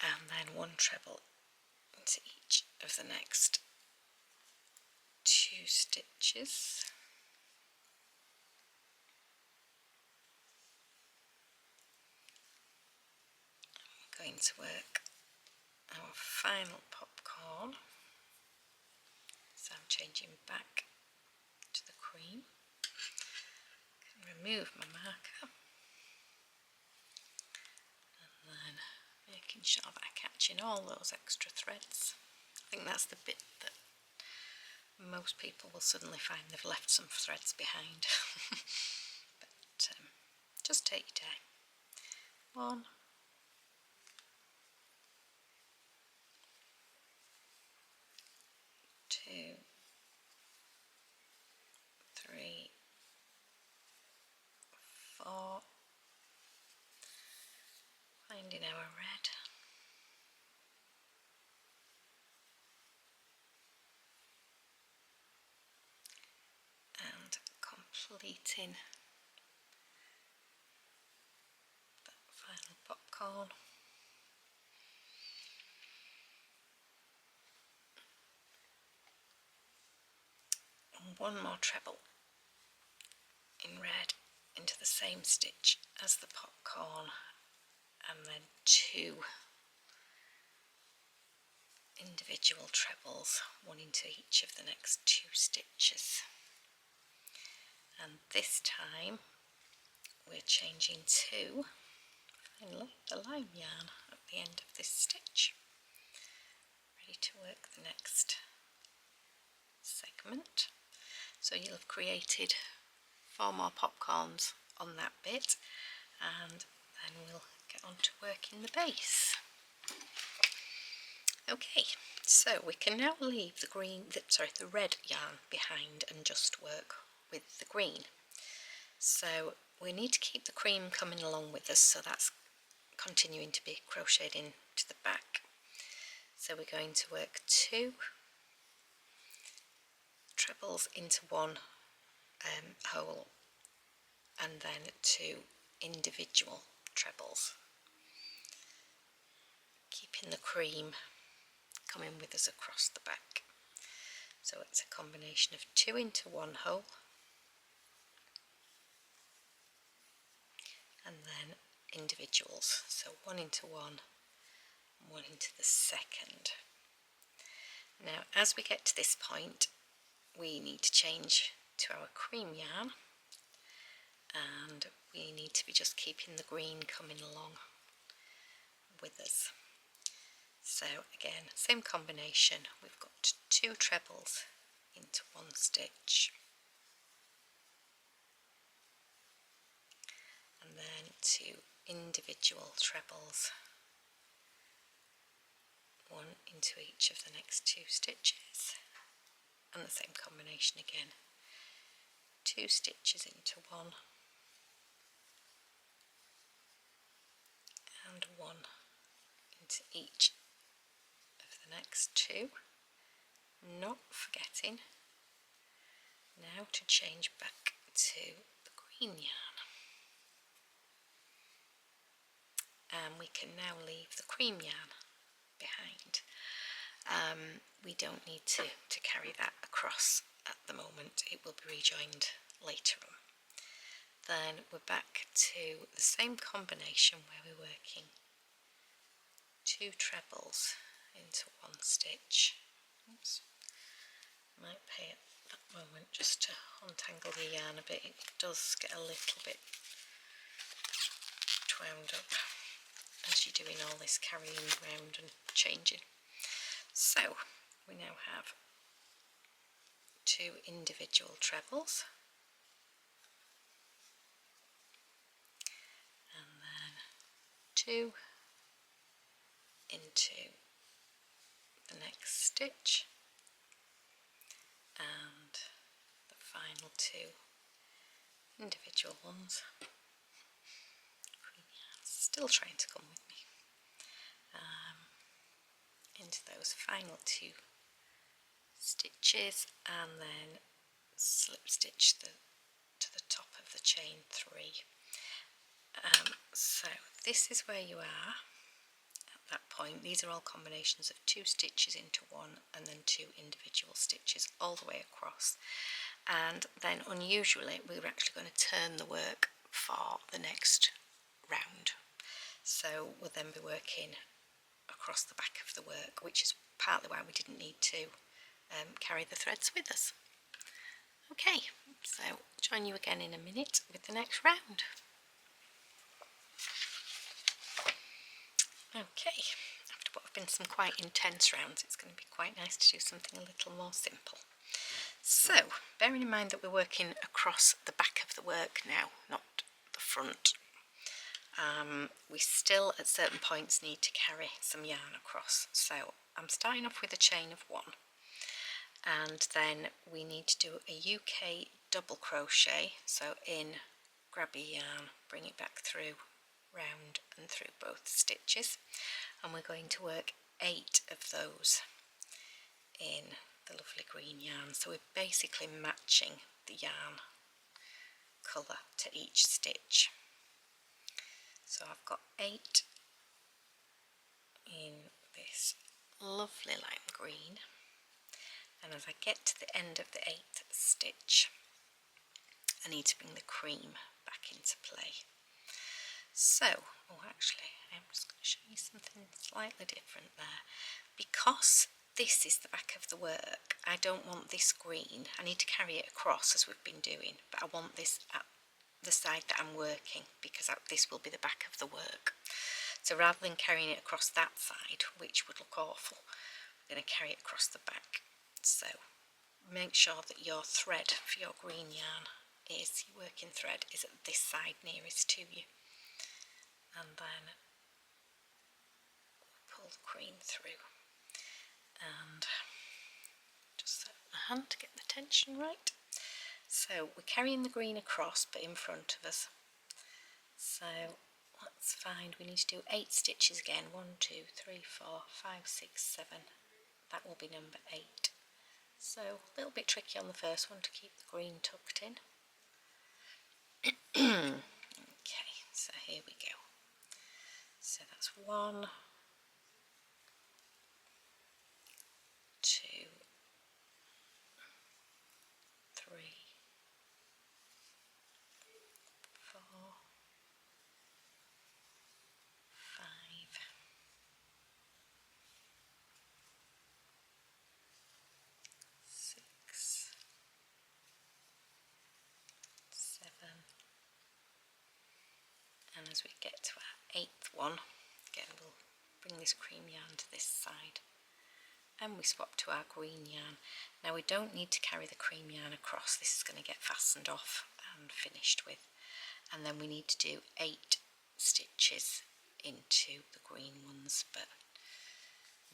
and then 1 treble into each of the next 2 stitches. I'm going to work our final popcorn, so I'm changing back to the cream. I can remove my marker, and then making sure that I'm catching all those extra threads. I think that's the bit that most people will suddenly find they've left some threads behind. But just take your time. 1, 2, 3, 4, finding our red, and completing that final popcorn. And 1 more treble in red into the same stitch as the popcorn, and then 2 individual trebles, one into each of the next 2 stitches. And this time we're changing to, finally, the lime yarn at the end of this stitch. Ready to work the next segment. So you'll have created 4 more popcorns on that bit, and then we'll get on to working the base. Okay, so we can now leave the red yarn behind and just work with the green. So we need to keep the cream coming along with us, so that's continuing to be crocheted into the back. So we're going to work 2 trebles into 1 hole, and then 2 individual trebles, keeping the cream coming with us across the back. So it's a combination of 2 into 1 hole, and then individuals, so 1 into 1 and 1 into the second. Now as we get to this point, we need to change to our cream yarn, and we need to be just keeping the green coming along with us. So again, same combination, we've got 2 trebles into 1 stitch, and then 2 individual trebles, 1 into each of the next 2 stitches, and the same combination again, 2 stitches into 1 and 1 into each of the next 2, not forgetting now to change back to the green yarn. And we can now leave the cream yarn behind. We don't need to carry that across at the moment, it will be rejoined later on. Then we're back to the same combination where we're working 2 trebles into 1 stitch. Oops. Might pay at that moment just to untangle the yarn a bit, it does get a little bit wound up as you're doing all this carrying round and changing. So we now have 2 individual trebles, and then 2 into the next stitch, and the final 2 individual ones. Still trying to come with me. Into those final 2 stitches, and then slip stitch to the top of the chain 3. So this is where you are at that point. These are all combinations of 2 stitches into 1 and then 2 individual stitches all the way across, and then unusually we were actually going to turn the work for the next round. So we'll then be working across the back of the work, which is partly why we didn't need to carry the threads with us. Okay, so join you again in a minute with the next round. Okay, after what have been some quite intense rounds, it's going to be quite nice to do something a little more simple. So, bearing in mind that we're working across the back of the work now, not the front, we still at certain points need to carry some yarn across. So I'm starting off with a chain of 1, and then we need to do a UK double crochet. So in, grab your yarn, bring it back through, round and through both stitches, and we're going to work 8 of those in the lovely green yarn. So we're basically matching the yarn colour to each stitch. So I've got 8 in this lovely lime green, and as I get to the end of the 8th stitch, I need to bring the cream back back into play. So, oh actually, I'm just going to show you something slightly different there. Because this is the back of the work, I don't want this green, I need to carry it across as we've been doing, but I want this at the side that I'm working, because this will be the back of the work. So rather than carrying it across that side, which would look awful, I'm going to carry it across the back. So make sure that your thread for your green yarn is, your working thread is at this side nearest to you. And then pull the cream through and just set my hand to get the tension right. So we're carrying the green across but in front of us. So let's find, we need to do 8 stitches again. 1, 2, 3, 4, 5, 6, 7. That will be number 8. So a little bit tricky on the first one to keep the green tucked in. Okay, so here we go. So that's 1, 2, 3, 4, 5, 6, 7, and as we get to our 8th one, again we'll bring this cream yarn to this side and we swap to our green yarn. Now we don't need to carry the cream yarn across, this is going to get fastened off and finished with, and then we need to do 8 stitches into the green ones, but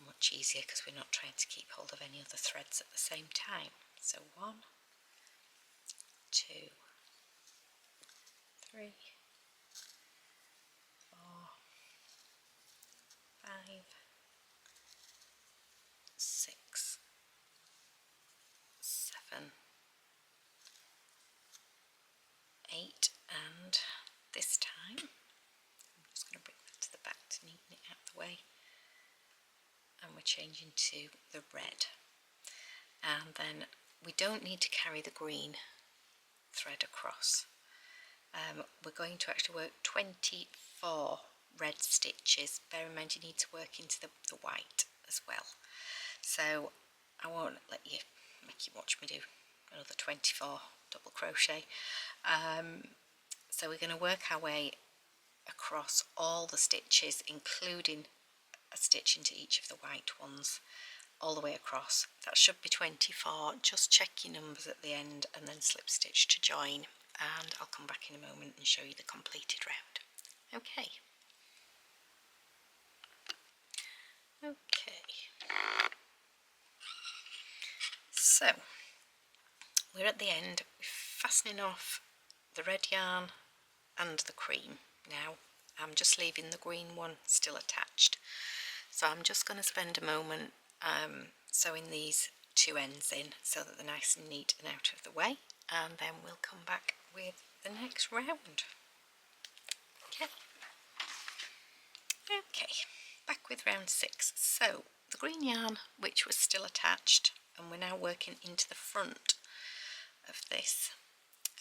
much easier because we're not trying to keep hold of any other threads at the same time. So 1, 2, 3, 4, 5, 6, 7, 8, and this time I'm just going to bring that to the back to neaten it out of the way, and we're changing to the red, and then we don't need to carry the green thread across. We're going to actually work 24 red stitches. Bear in mind you need to work into the white as well, so I won't make you watch me do another 24 double crochet. So we're going to work our way across all the stitches, including a stitch into each of the white ones, all the way across. That should be 24. Just check your numbers at the end and then slip stitch to join, and I'll come back in a moment and show you the completed round. Okay. So we're at the end. We're fastening off the red yarn and the cream. Now I'm just leaving the green one still attached, so I'm just going to spend a moment sewing these 2 ends in so that they're nice and neat and out of the way, and then we'll come back with the next round. Okay, back with round 6. So the green yarn, which was still attached, and we're now working into the front of this,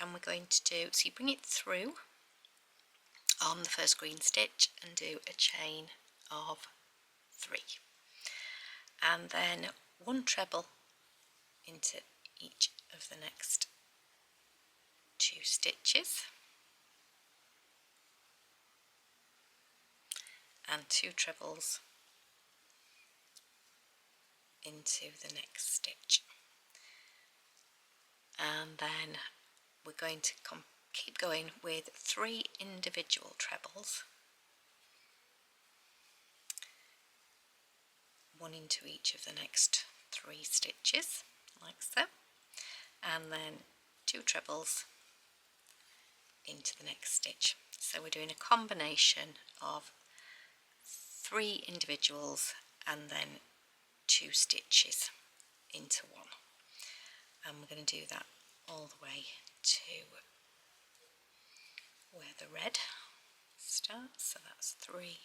and we're going to do, so you bring it through on the first green stitch and do a chain of 3, and then 1 treble into each of the next 2 stitches, and 2 trebles into the next stitch, and then we're going to keep going with 3 individual trebles, 1 into each of the next 3 stitches like so, and then 2 trebles into the next stitch. So we're doing a combination of 3 individuals and then 2 stitches into 1, and we're going to do that all the way to where the red starts. So that's 3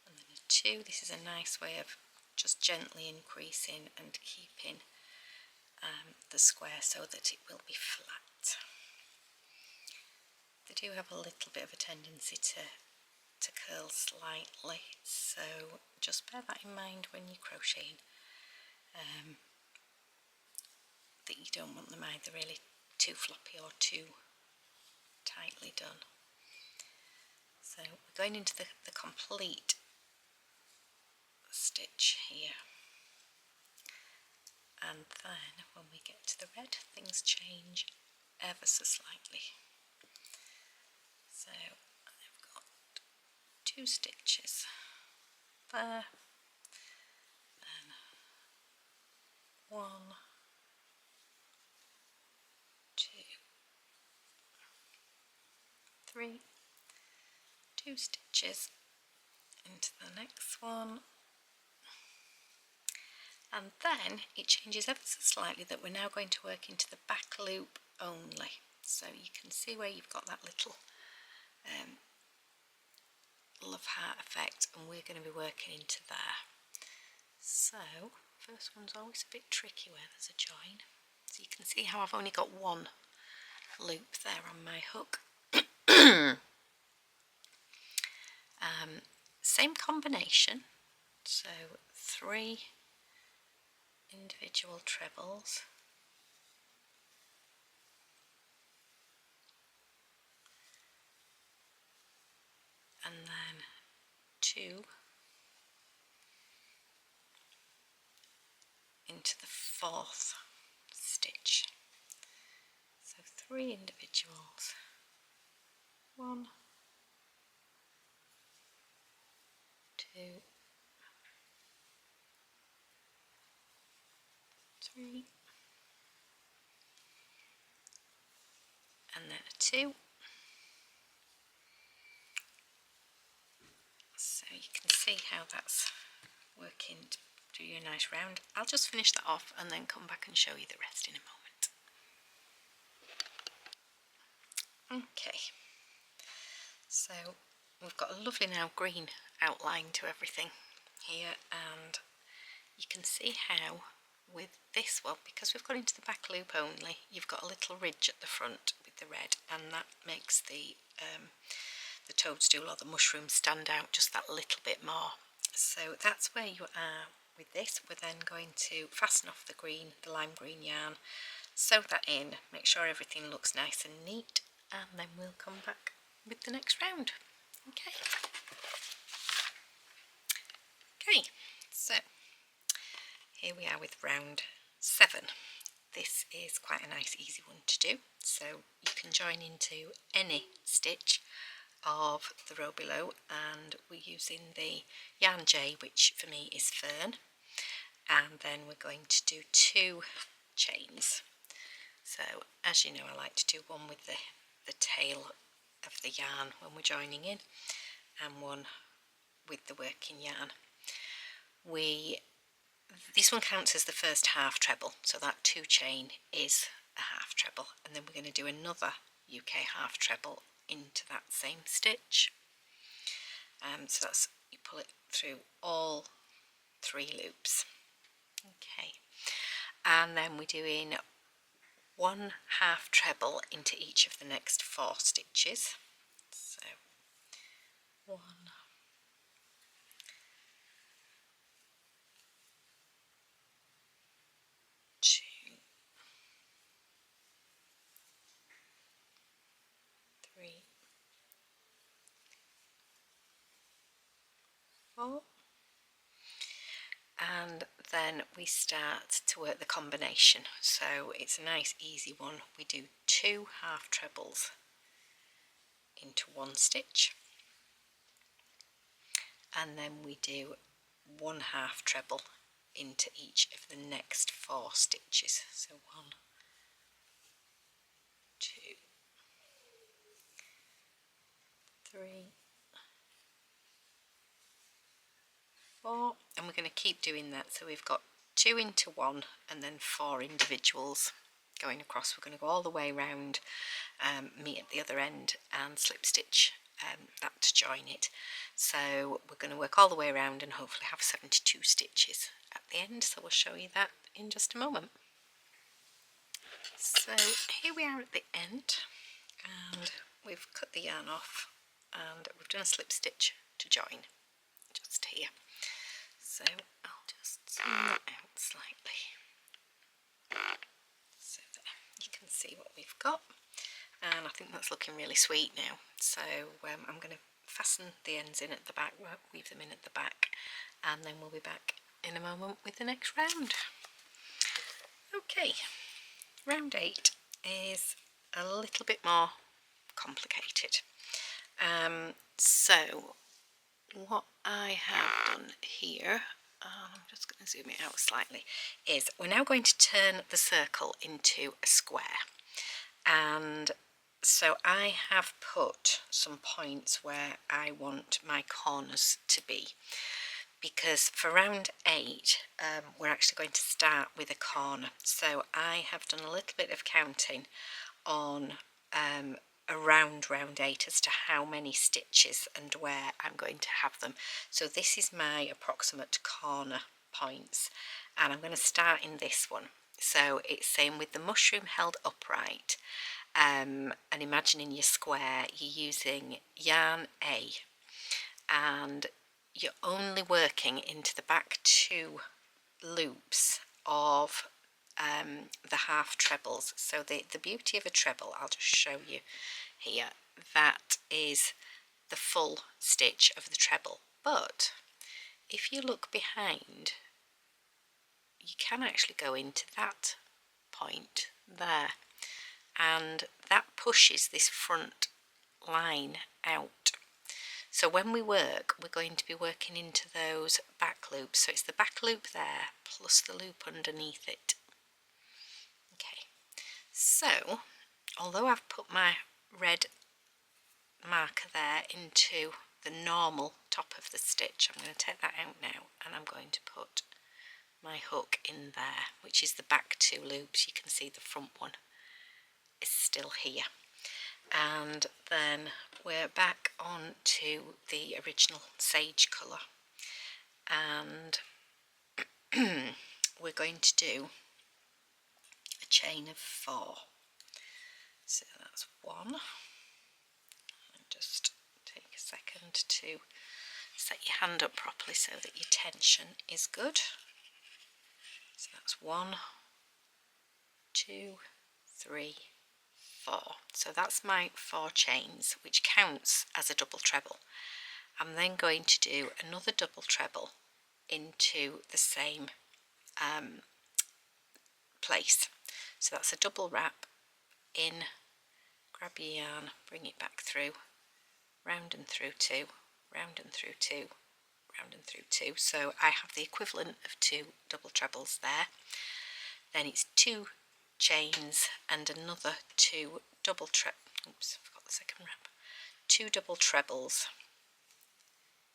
and then a 2. This is a nice way of just gently increasing and keeping the square so that it will be flat. they do have a little bit of a tendency to curl slightly, so just bear that in mind when you're crocheting, that you don't want them either really too floppy or too tightly done. So we're going into the complete stitch here, and then when we get to the red, things change ever so slightly. So I've got 2 stitches there, and 1, 2, 3, 2 stitches into the next one, and then it changes ever so slightly that we're now going to work into the back loop only. So you can see where you've got that little love heart effect, and we're going to be working into there. So first one's always a bit tricky where there's a join. So you can see how I've only got 1 loop there on my hook. Same combination, so 3 individual trebles, and then 2 into the 4th stitch. So 3 individuals, 1, 2, 3, and then a 2. So you can see how that's working to do you a nice round. I'll just finish that off and then come back and show you the rest in a moment. Okay, so we've got a lovely now green outline to everything here, and you can see how with this one, because we've got into the back loop only, you've got a little ridge at the front with the red, and that makes the toadstool or the mushroom stand out just that little bit more. So that's where you are with this. We're then going to fasten off the green, the lime green yarn, sew that in, make sure everything looks nice and neat, and then we'll come back with the next round. Okay. Okay, so here we are with round 7. This is quite a nice easy one to do, so you can join into any stitch of the row below, and we're using the yarn J, which for me is fern, and then we're going to do 2 chains. So as you know, I like to do one with the tail of the yarn when we're joining in, and one with the working yarn. This one counts as the first half treble, so that 2 chain is a half treble, and then we're going to do another UK half treble into that same stitch. So that's, you pull it through all 3 loops. Okay, and then we're doing 1 half treble into each of the next 4 stitches. So 1, 2, 3, 4, and then we start to work the combination. So it's a nice easy one. We do 2 half trebles into 1 stitch, and then we do 1 half treble into each of the next 4 stitches. So 1, 2, 3, 4, and we're going to keep doing that. So we've got 2 into 1 and then 4 individuals going across. We're going to go all the way around, meet at the other end and slip stitch that to join it. So we're going to work all the way around and hopefully have 72 stitches at the end, so we'll show you that in just a moment. So here we are at the end, and we've cut the yarn off and we've done a slip stitch to join just here. So I'll just zoom that out slightly so that you can see what we've got, and I think that's looking really sweet now. So I'm going to fasten the ends in at the back, weave them in at the back, and then we'll be back in a moment with the next round. Okay, round 8 is a little bit more complicated. So what I have done here, I'm just going to zoom it out slightly, is we're now going to turn the circle into a square, and so I have put some points where I want my corners to be, because for round 8 we're actually going to start with a corner. So I have done a little bit of counting on around round 8 as to how many stitches and where I'm going to have them. So this is my approximate corner points, and I'm going to start in this one. So it's saying with the mushroom held upright, and imagining your square, you're using yarn A, and you're only working into the back 2 loops of the half trebles. So the beauty of a treble, I'll just show you here, that is the full stitch of the treble. But if you look behind, you can actually go into that point there, and that pushes this front line out. So when we work, we're going to be working into those back loops. So it's the back loop there plus the loop underneath it. Okay, so although I've put my red marker there into the normal top of the stitch, I'm going to take that out now, and I'm going to put my hook in there, which is the back 2 loops. You can see the front one is still here, and then we're back on to the original sage colour, and we're going to do a chain of 4. So that's 1, and just take a second to set your hand up properly so that your tension is good. So that's 1, 2, 3, 4. So that's my 4 chains, which counts as a double treble. I'm then going to do another double treble into the same place. So that's a double wrap in, grab your yarn, bring it back through, round and through 2, round and through 2, round and through 2. So I have the equivalent of 2 double trebles there. Then it's 2 chains and another 2 double oops, I've got the second wrap. 2 double trebles.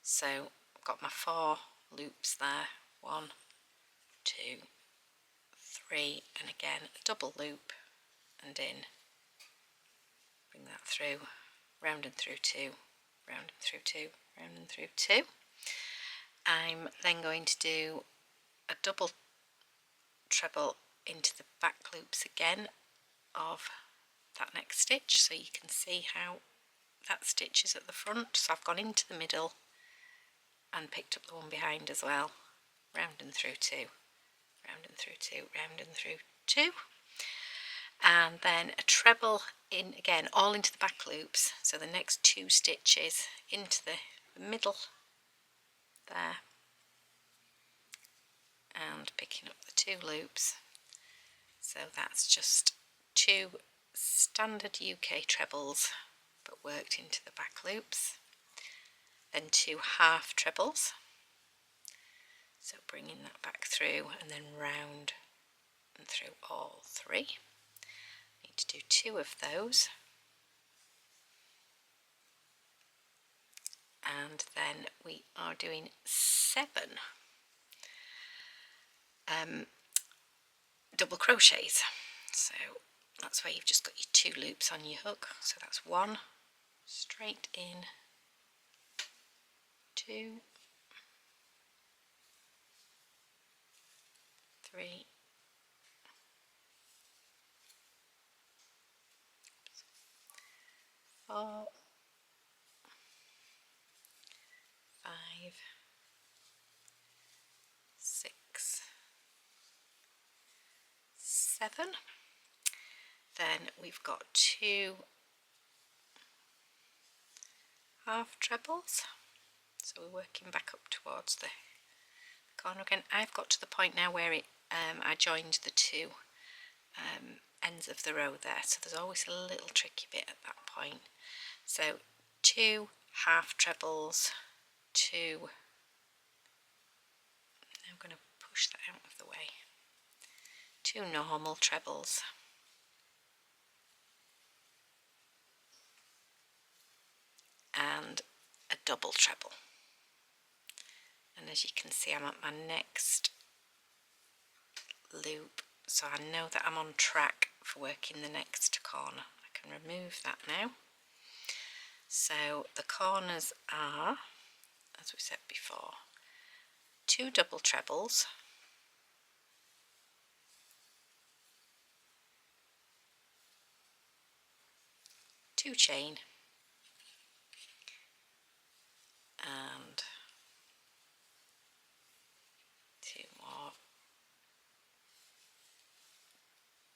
So I've got my 4 loops there, 1, 2, 3, and again a double loop and in, bring that through, round and through 2, round and through 2, round and through 2. I'm then going to do a double treble into the back loops again of that next stitch, so you can see how that stitch is at the front. So I've gone into the middle and picked up the one behind as well, round and through 2, round and through 2, round and through 2, and then a treble in again, all into the back loops. So the next 2 stitches into the middle there, and picking up the 2 loops. So that's just 2 standard UK trebles but worked into the back loops, then 2 half trebles, so bringing that back through and then round and through all 3. Need to do 2 of those, and then we are doing 7 double crochets. So that's where you've just got your 2 loops on your hook. So that's 1 straight in, 2, 3, 4, 6, 7. Then we've got 2 half trebles, so we're working back up towards the corner again. I've got to the point now where I joined the 2 ends of the row there, so there's always a little tricky bit at that point. So 2 half trebles, 2, I'm going to push that out of the way, 2 normal trebles, and a double treble. And as you can see, I'm at my next loop, so I know that I'm on track for working the next corner. I can remove that now. So the corners are, as we said before, 2 double trebles, 2 chain, and 2 more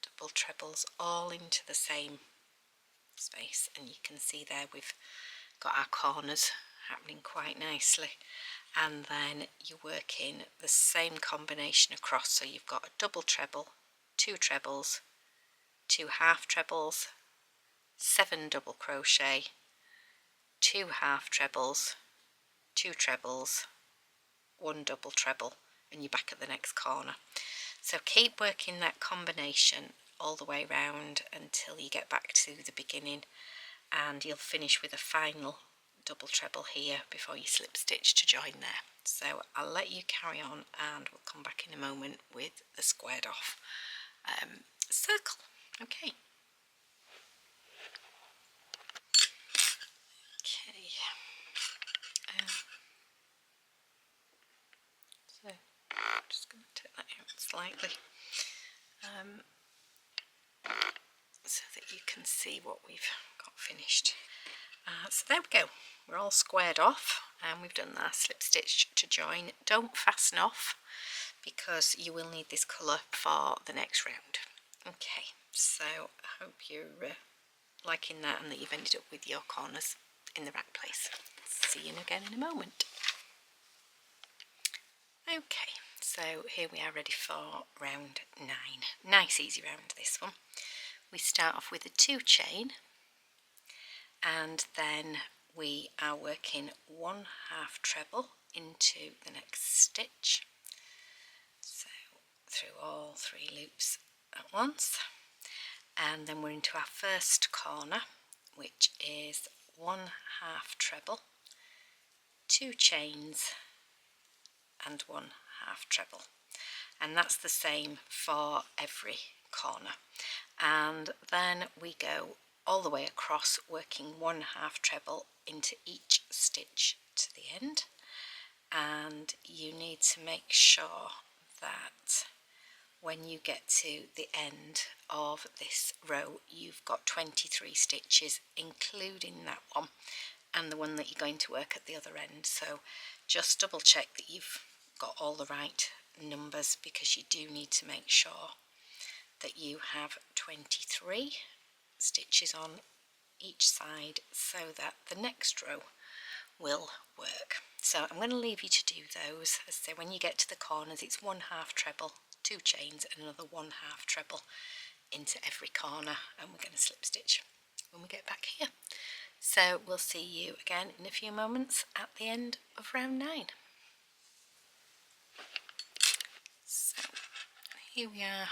double trebles, all into the same space. And you can see there we've got our corners happening quite nicely. And then you work in the same combination across, so you've got a double treble, 2 trebles, 2 half trebles, 7 double crochet, 2 half trebles, 2 trebles, 1 double treble, and you're back at the next corner. So keep working that combination all the way round until you get back to the beginning, and you'll finish with a final double treble here before you slip stitch to join there. So I'll let you carry on and we'll come back in a moment with the squared off circle. Okay. Okay. So I'm just going to take that out slightly so that you can see what we've got finished. So there we go, we're all squared off and we've done that slip stitch to join. Don't fasten off because you will need this colour for the next round. Okay, so I hope you're liking that and that you've ended up with your corners in the right place. See you again in a moment. Okay, so here we are ready for round 9. Nice easy round this one. We start off with a 2 chain, and then we are working 1 half treble into the next stitch, so through all 3 loops at once, and then we're into our first corner, which is 1 half treble, 2 chains and 1 half treble, and that's the same for every corner. And then we go all the way across, working 1 half treble into each stitch to the end, and you need to make sure that when you get to the end of this row you've got 23 stitches, including that one and the one that you're going to work at the other end. So just double check that you've got all the right numbers, because you do need to make sure that you have 23 stitches on each side so that the next row will work. So I'm going to leave you to do those. As I say, when you get to the corners, it's 1 half treble, 2 chains and another 1 half treble into every corner, and we're going to slip stitch when we get back here. So we'll see you again in a few moments at the end of round 9. So here we are